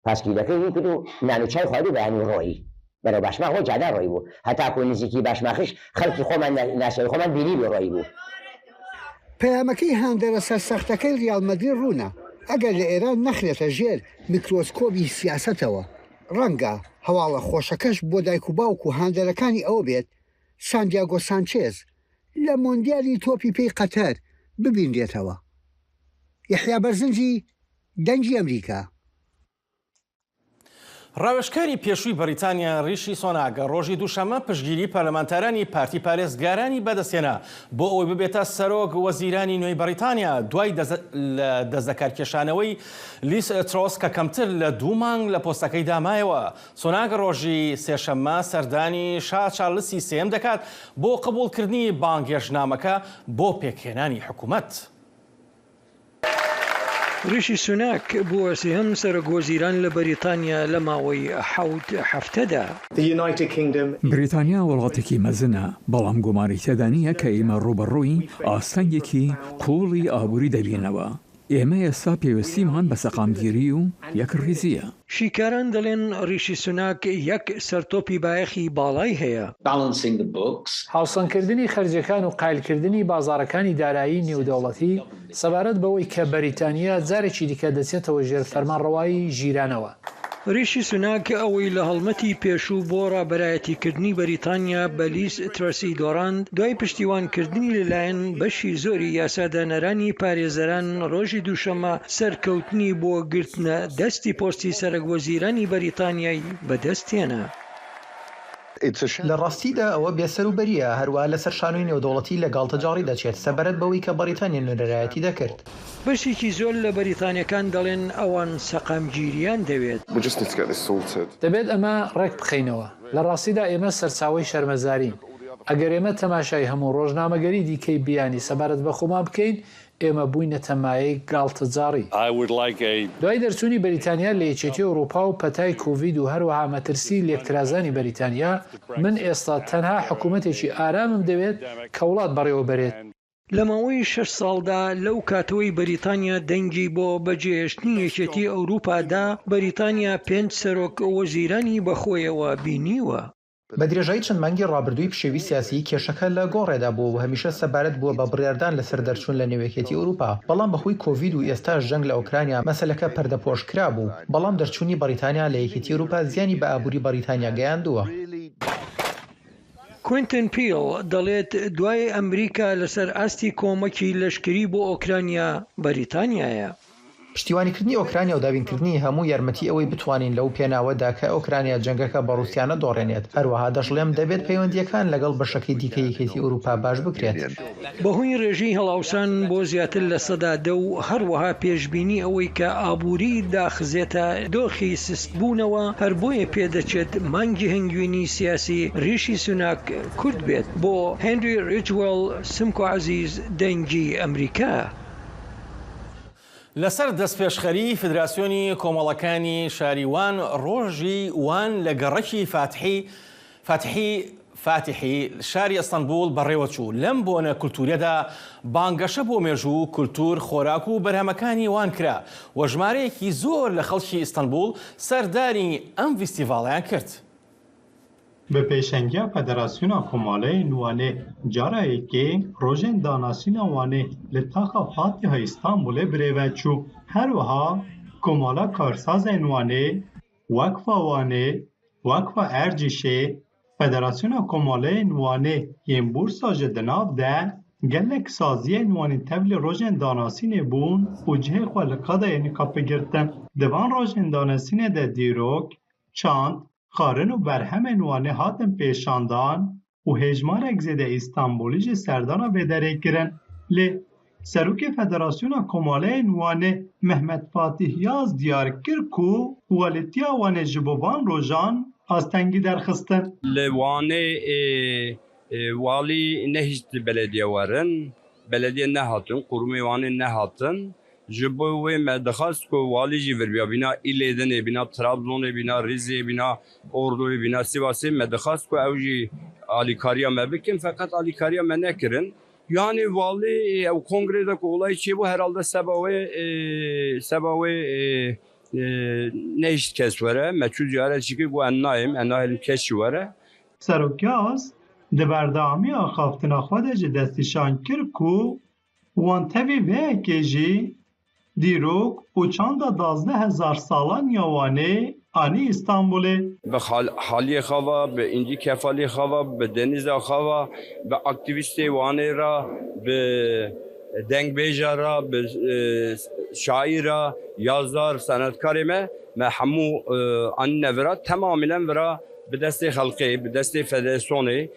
S19: پاسکیلەکەی کرد و نان و چای خواردی بەیانی ڕۆیی بەرەو باشماق بۆ جادە ڕۆی بوو هەتاکو نزیکی باشماخیش خەڵکی خۆمان ناسەوەی خۆمان بینی بۆ ڕۆی بوو.
S14: پەیامەکەی هاندەرە سەرسەختەکەی ڕیال مەدرید ڕوونە ئەگەر لە ئێران نەخرێتە ژێر میکرۆسکۆبی سیاسەتەوە ڕەنگە هەواڵە خۆشەکەش بۆ دایک و باوک و هاندەرەکانی ئەوە بێت ساندیاگۆ سانچێز لە مۆندیالی تۆپی پێی قەتەر ببینرێتەوە. یحیا بەرزنجی دەنگی ئەمریکا.
S2: ڕاوێژکاری پێشووی بەریتانیا ڕیشی سۆناک ڕۆژی دووشەمە پشتگیری پەرلەمانتارانی پارتی پارێزگارانی بەدەستێنا بۆ ئەوەی ببێتە سەرۆک وەزیرانی نوێی بەریتانیا دوای دەستەکارکێشانەوەی لیس ترۆس کە کەمتر لە 2 مانگ لە پۆستەکەی دامایەوە. سۆناک ڕۆژی سێشەممە سەردانی شا چارلسی سێم دەکات بۆ قبولکردنی بانگێژنامەکە بۆ پێکهێنانی حکوومەت.
S15: ریشی سوناک بووە سێهەم سەرۆکوەزیران لە بەریتانیا لە ماوەی 7 هەفتەدا.
S20: بریتانیا وڵاتێکی مەزنە بەڵام گوماری تێدا نییە کە ئێمە ڕوبەڕووی ئاستەنگێکی قوڵی ئابووری دەبینەوە. ئێمە ئێستا پێویستیمان بە سەقامگیری و یەکڕیزیە.
S15: شیکاران دەڵێن ریشی سوناک یەک سەرتۆپی بایەخی باڵای هەیە.
S17: هاوسەنگکردنی خەرجەکان و قایلکردنی بازارەکانی دارایی نێودەوڵەتی سەبارەت بەوەی کە بەریتانیا جارێکی دیکە دەچێتەوە ژێر فەرمانڕەوایی ژیرانەوە.
S15: ریشی سوناک ئەوەی لە هەڵمەتی پێشوو بۆ ڕابەرایەتیکردنی بەریتانیا بە لیس ترەسی دۆڕاند دوای پشتیوانکردنی لەلایەن بەشی زۆری یاسادانەرانی پارێزەران ڕۆژی دووشەمە سەرکەوتنی بۆ گرتنە دەستی پۆستی سەرۆکوەزیرانی بەریتانیای بەدەستێنا.
S21: لە ڕاستیدا ئەوە بێسەر و بەریە هەروە لەسەر شانووی نێودەوڵەتی لە گاڵتەجاڕی دەچێت سەبارەت بەوەی کە بەریتانیا نوێنەرایەتی دەکرد.
S15: بەشێکی زۆر لە بەریتانیەکان دەڵێن ئەوان سەقامگیریان دەوێت.
S17: دەبێت ئەمە ڕێک بخەینەوە. لە ڕاستیدا ئێمە سەرچاوی شەرمەزارین. ئەگەر ئێمە تەماشای هەموو ڕۆژنامەگەری دیکەی بیانی سەبارەت بە خۆمان بکەین ئێمە بووینە تەمایەی گاڵتەجاڕی. دوای دەرچوونی بەریتانیا لە یەکێتی ئەوروپا و پەتای کۆڤید و هەروەها مەترسی لێکترازانی بەریتانیا من ئێستا تەنها حکوومەتێکی ئارامم دەوێت کە وڵات بەڕێوە بەرێت.
S15: لە ماوەی 6 ساڵدا لەو کاتەوەی بەریتانیا دەنگی بۆ بەجێهێشتنی یەکێتی ئەوروپادا بەریتانیا 5 سەرۆک وەزیرانی بەخۆیەوە بینیوە.
S21: بە درێژایی چەند مانگی ڕابردووی پشێوی سیاسی کێشەکە لە گۆڕێدا بووە و هەمیشە سەبارەت بووە بە بڕیاردان لەسەر دەرچوون لە نێوەکێتی ئەوروپا. بەڵام بەخۆی کۆڤید و ئێستاش جەنگ لە ئۆکرانیا مەسەلەکە پەردەپۆشکرا بوو. بەڵام دەرچوونی بەریتانیا لە یەکێتی ئەوروپا زیانی بە ئابووری بەریتانیا گەیاندووە.
S15: کوینتن پیل دەڵێت دوای ئەمریکا لەسەر ئاستی کۆمەکی لەشکری بۆ ئۆکرانیا بەریتانیایە.
S21: پشتیوانیکردنی ئۆکرانیا و دابینکردنی هەموو یارمەتی ئەوەی بتوانین لەو پێناوەدا کە ئۆکرانیا جەنگەکە بە رووسیانە دۆڕێنێت. هەروەها دەژڵێم دەبێت پەیوەندیەکان لەگەڵ بەشەکەی دیکە یەکێتی ئەوروپا باش بکرێت.
S15: بەهۆی ڕێژەی هەڵاوسان بۆ زیاتر لە سەدا 10 و هەروەها پێشبینی ئەوەی کە ئابووری داخزێتە دۆخی سستبوونەوە هەر بۆیە پێدەچێت مانگی هەنگوینی سیاسی ریشی سوناک کورد بێت. بۆ هێنری ریجوەل سمکۆ عەزیز دەنگی ئەمریکا.
S2: لەسەر دەستپێشخەری فدراسیۆنی کۆمەڵەکانی شاریوان ڕۆژی وان لە گەڕەکی فاتحی شاری ئەستەنبوڵ بەڕێوەچوو. لەم بۆنە کولتوریەدا بانگەشە بۆ مێژوو کولتور خۆراک و بەرهەمەکانی وان کرا و ژمارەیەکی زۆر لە خەڵکی ئیستەنبوڵ سەردانی ئەم فیستیڤاڵیان کرد.
S3: Bi pêşengiya Federasyona Komaleyê Wanê cara yekê rojên danasîna Wanê li taxa Fatiha İstanbulê birêve çû. Her wiha Komala Karsazên Wanê, Wekfa Wanê, Wekfa Ercişê, Federasyona Komaleyên Wanê yên Bursa ji di nav de gelek saziyên Wanê tevlî rojên danasînê bûn û cihê xwe li qadayê nîqabê girtin. Di van rojên danasînê de dîrok, çand, xarin û berhemên Wanê hatin pêşandan û hêjmarek zêde İstanbulî ji serdana vê derê kirin. Lê Serokê Federasyona Komaleyên Wanê Mehmet Fatih Yaz diyar kir ku walîtiya Wanê ji bo van rojan astengî derxistin.
S22: Li Wanê walî nehîst belediye werin, belediye nehatin, qurumê Wanê nehatin. Ji bo wê me dixwast ku walî jî vir bîna bîna Îlêdinê, bîna Trabzonê, bîna Rîzê, bîna Ordoyê, bîna Sivasê me dixwast ku ew jî alîkariya me bikin feqet alîkariya me nekirin. Yani walî ew kongrê de ku olayê çêbû herhalde seba wê nehîşt kes were me çû ciyaret jî kir ku em nayêm kes jî were.
S3: Serokyaz di berdewamiya axaftina xwe de ji destîşan kir ku wan tevî vêyekê jî dîrok û çanda 12,000 salan ya Wanê anî İstanbulê.
S22: Bi haliyê xwe, bi încî kefalê xwe, bi denîza xwe, bi aktivîstê Wanê ra, bi dengbêja ra, bi şaîr ra, yazar, sanetkarê me hemû anîne vira temamîlen vira bi destê xelkê, bi destê federasyonê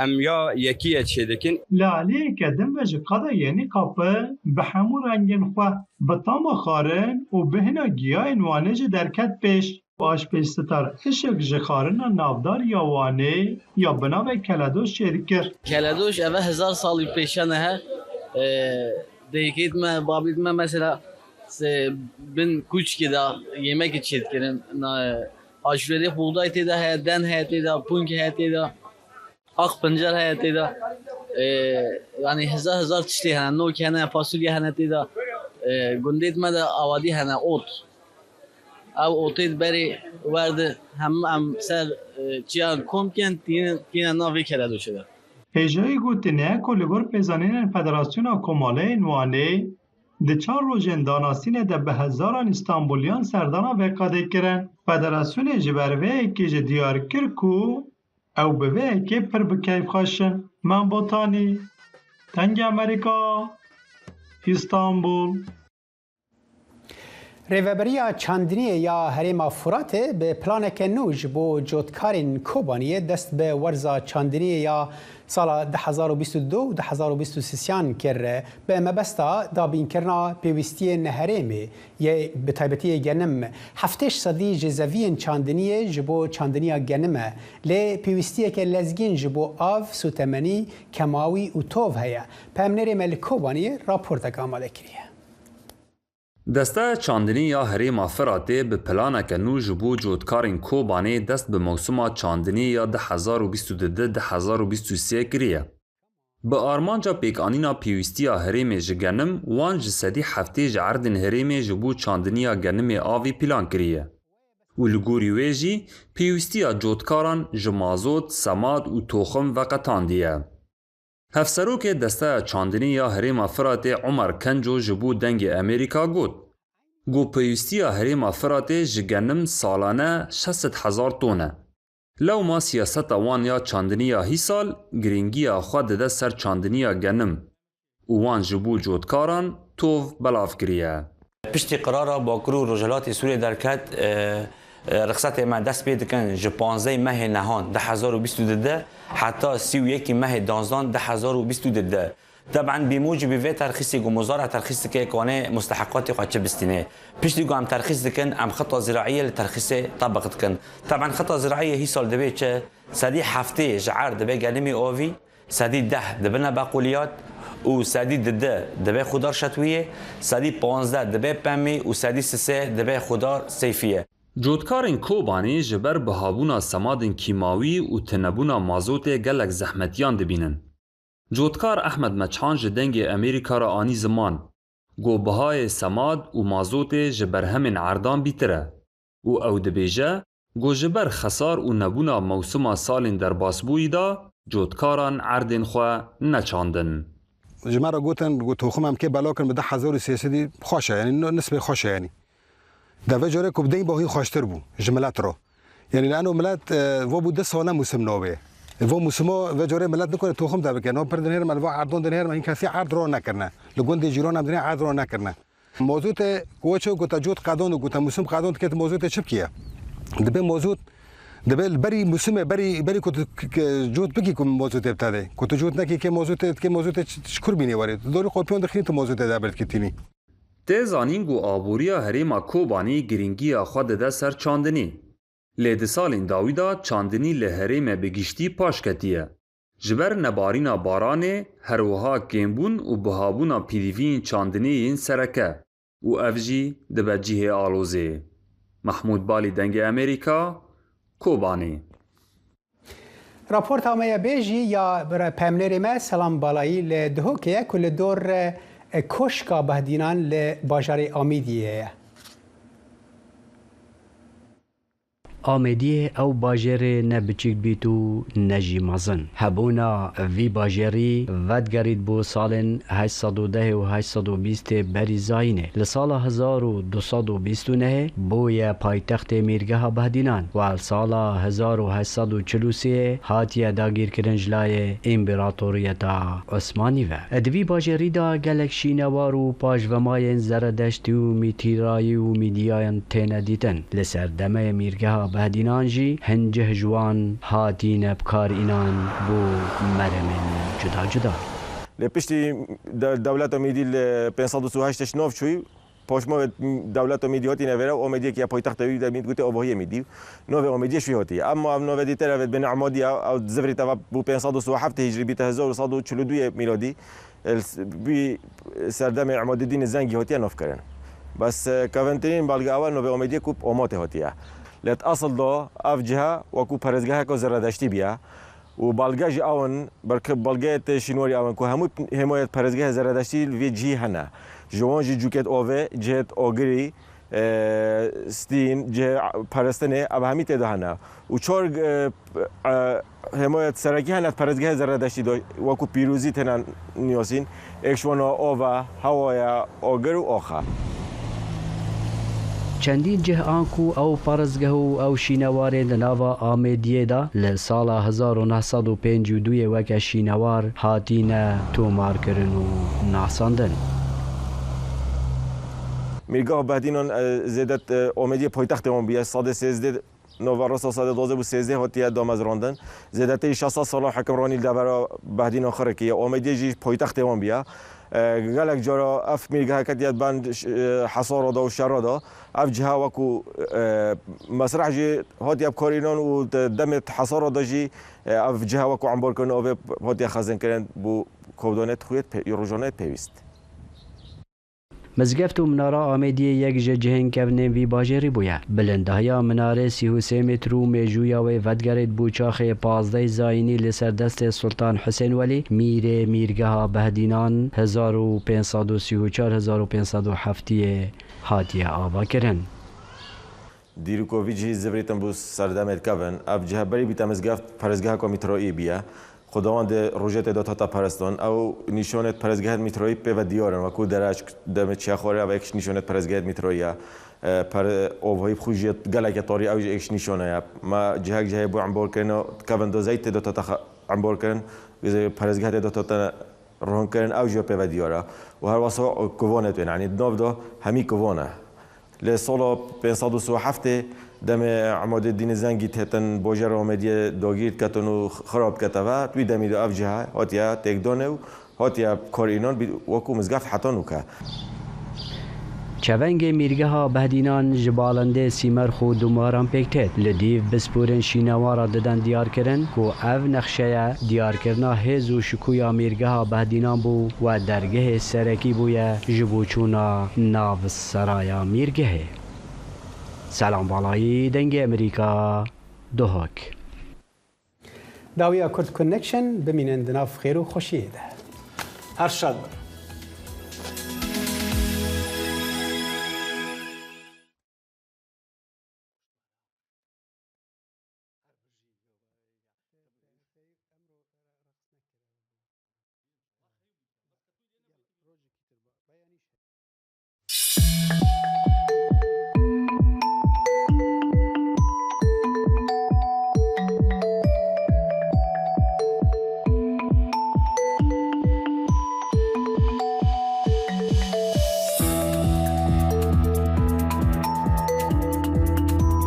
S22: em ya yekî çê dikin.
S3: Li aliyeke din ve ji qadayê nîqabê bi hemû rengên xwe bi tama xarin û bihîna giyayên Wanê jî derket pêş. Aşpêjstar Işık ji xarina navdar ya Wanê ya bi navê Keledoş çêdikir.
S23: Keledoş ev 1000 salî pêşane he. Deyekêt me babît me mesela bin kûçkê de yemekê çêdikirin. Aşurede buğday têda heye, den heye têda, pûnk heye têda, ak pincer heye têda. Yani hezar tiştê hene, nok hene, fasulye hene têda. Gundêt me de awadî hene, ot. Ev otê berê werdi hem em ser çiyan kom kirin tîne navê Keledoşê de.
S3: Hêjayî gotine ku li gor pêzanînên Federasyona Komaleyên Wanê di 4 rojên danasînê de bi hezaran İstanbulyan serdana veqadê kirin. Federasyonê ji ber vêyekê jî diyar kir ku ew bi vêyekê pir bi keyf xweşin. Min Botanî, Dengê Amerîka, İstanbul.
S1: Rêveberiya çandiniyê ya Herêma Furatê bi planeke nû ji bo cotkarên Kobaniyê dest bi werza çandiniyê ya sala 2022 û 2023 kir bi mebesta dabînkirina pêwîstiyên herêmê yê bi taybetiyê genim 70 sedî ji zeviyên çandiniyê ji bo çandiniya genim e lê pêwîstiyeke lezgîn ji bo av, sotemenî, kemawî û tov heye. Pemnerê me li Kobaniyê raportek amade kiriye.
S24: Desta çandinî ya Herêma Firatê bi planeke nû ji bo cotkarên Kobanê dest bi mewsima çandinî ya 2022-2023 kiriye. Bi armanca pêkanîna pêwîstiya herêmê ji genim, wan ji sedî heftê ji erdên herêmê ji bo çandiniya genimê avî plan kiriye. û li gorî wê jî pêwîstiya cotkaran ji mazot, semad û toxim veqetandiye. Hevserokê desteya çandinî ya Herêma Firatê Umer Kenco ji bo dengê Amerîka got. Got pêwîstiya Herêma Firatê ji genim salane 600,000 ton e. Lewma siyaseta wan ya çandiniya hîsal girîngiya xwe dide ser çandiniya genim û wan ji bo cotkaran tov belav kiriye.
S4: پشتی قراره با کرو رجالات سوریه درکت رخصت ما دست بید کن 15 ماه نهان 2022 حتی 31 ماه دانزدان 2022 طبعا بموجب في ترخيص مزارع ترخيص كيكونه مستحقات قاچه بستنه پشتی گو ام ترخیص دکن ام خطه زراعیه لترخیص طبق دکن طبعا خطه زراعیه هی سال دبی چه سدی هفته جعر دبی گلمی اووی سدی 10 دبنا باقولیات و سدی ده دبی خضار شتویه سدی 15 دبی پمی و سدی 3 دبی خضار صیفیه
S24: جودکارن کوبانی جبر بهابونا سمادن کیماوی و تنبونا مازوت گلک زحمتیان دبینن جودکار احمد مچحان جدنگ امریکا را آنی زمان گو بهای سماد و مازوت جبر همین عردان بیتره و او دبیجه گو جبر خسار و نبونا موسم سالین در باسبوی دا جودکاران عردن خواه نچاندن
S6: جمعه را گوتن توخم هم که بلا کن بده 1300 خوشه یعنی نسبه خوشه یعنی دفعه جاره که بدهی باهی خوشتر بو جملت را یعنی لانو ملت و بود 10 ساله موسم نوه و موسما و جاره ملت نکنه توخم ده بکنه پر دنهر مل و عردون دنهر ما این کسی عرض رو نکنه لگون دی جیران هم دنهر عرض رو نکنه موضوع کوچو گوتا جود قادون و گوتا موسم قادون که موضوع چپ کیه دبه موضوع دبه بری موسم بری کو جود بگی کو موضوع ابتدای کو جود نکی که موضوع شکر بینی وارد دور قوپیون دخین تو موضوع ده برد کتینی
S24: تزانینگو آبوریا هریما کوبانی گرینگی خود ده سر چاندنی لید سالین داویدا چاندنی لهریم بگیشتی پاشکتیه جبر نبارینا بارانه هروها گیمبون و بهابونا پیدیوین چاندنی این سرکه و افجی دبجیه آلوزه محمود بالی دنگ امریکا کوبانی
S1: راپورت آمه بیجی یا پمنری ما سلام بالایی لدهو که کل دور کشکا بهدینان لباجاری آمیدیه
S7: آمدیه او باجر نبچیک بیتو نجی مزن هبونا وی باجری ودگرید بو سالن 810 و 820 بری زاینه لسال 1229 بوی پایتخت میرگه بهدینان و سال 1843 هاتیه داگیر کرنجلای امپراتوریت عثمانی و ادوی باجری دا گلک شینوار و پاجوماین زردشتی و میتیرایی و میدیاین تینه دیتن لسر دمه میرگه بهدینان جی هنجه جوان هاتین بکار اینان بو مرمن جدا جدا
S9: لپشتی دولت امیدی ل 538 نوف شوی پاشما دولت امیدی هاتی نوره امیدی که پایتخت وی دمید گوته آبایی امیدی نوف امیدی شوی هاتی اما نوف دیتر ود بن عمادی او زفری تا بو 507 هجری بیت 1142 میلادی بی سردم عماد الدین زنگی هاتی نوف کردن بس کاونترین بالگا اول نوف امیدی کوب امات هاتیه لت اصل دو اف جهه وكو پرزگاه کو زردشتی بیا و بالگاج اون برکب بالگات شنوری اون کو همو حمایت پرزگاه زردشتی وی جی هنا جوان جی جوکت اوه جت اوگری ستین جه پرستنه اب همی تدا هنا و چور حمایت سرکی هنت پرزگاه زردشتی دو وكو پیروزی تنان نیاسین اکشوانا اوه هوایا اوگر و آخه
S7: چندین جه آنکو او پارزگه او شینوار لناوا آمیدیه دا لسال 1952 وک شینوار هاتین تومار کرن و ناساندن
S9: میرگاه بهدینان زیدت آمیدیه پایتخت اون بیه ساده 13 نوارسا ساده 12 و 13 هاتیه دامز راندن زیدت 60 سال حکمرانی دبر بهدینان خره که آمیدیه جی پایتخت اون بیه قالك جرا اف ميرجها كديات باند حصار دا وشر دا اف جها وكو مسرح جي هاتي بكارينان ودمت حصار دا جي اف جها وكو عمبار كن او هاتي خزن كرن بو كودانت خويت يروجانات بيست
S7: مزگفت و مناره آمیدی یک جهن کفنه وی باجری بویا بلندهیا مناره 33 متر و میجویا و ودگرید بوچاخ 15 زاینی لسر دست سلطان حسین ولی میرگه بهدینان 1534 1507 هاتیه آبا کرن
S9: دیروکوویچ زبریتن بو سردمت کفن اف جه بری بیتا مزگفت پرزگاه کو میترایی بیا خداوند روجت داتا تا پرستان او نشانت پرزگاه میترایی به و دیارن و کو درش دم چخوره و یک نشانت پرزگاه میترایی پر اوهای خوجیت گلک طاری او یک نشانه ما جه بو عمبور کنه کاوند زیت داتا تا عمبور کن پرزگاه داتا تا رهن کردن او جو پیو دیاره و هر واسه کوونه تو یعنی ناو دا همی کوونه لسال 537 دم عماد الدین زنگی تهتن باجر آمدی داگیر کتن و خراب کتوه توی دمی دا افجه هاتیا تکدانه و هاتیا کار اینان وکو مزگفت حتی نوکه
S7: چونگ میرگه ها بهدینان جبالنده سیمر خود دوماران پکتید لدیو بسپورن شینوارا ددن دیار کرن کو او نقشه دیار کرنا هز و شکویا میرگه ها بهدینان بو و درگه سرکی بویا جبوچونا ناو سرایا میرگه. سلام بالایی دنگ امریکا دوهاک
S1: داویا کرد کنکشن بمینند ناف خیر و خوشیده. هر شاد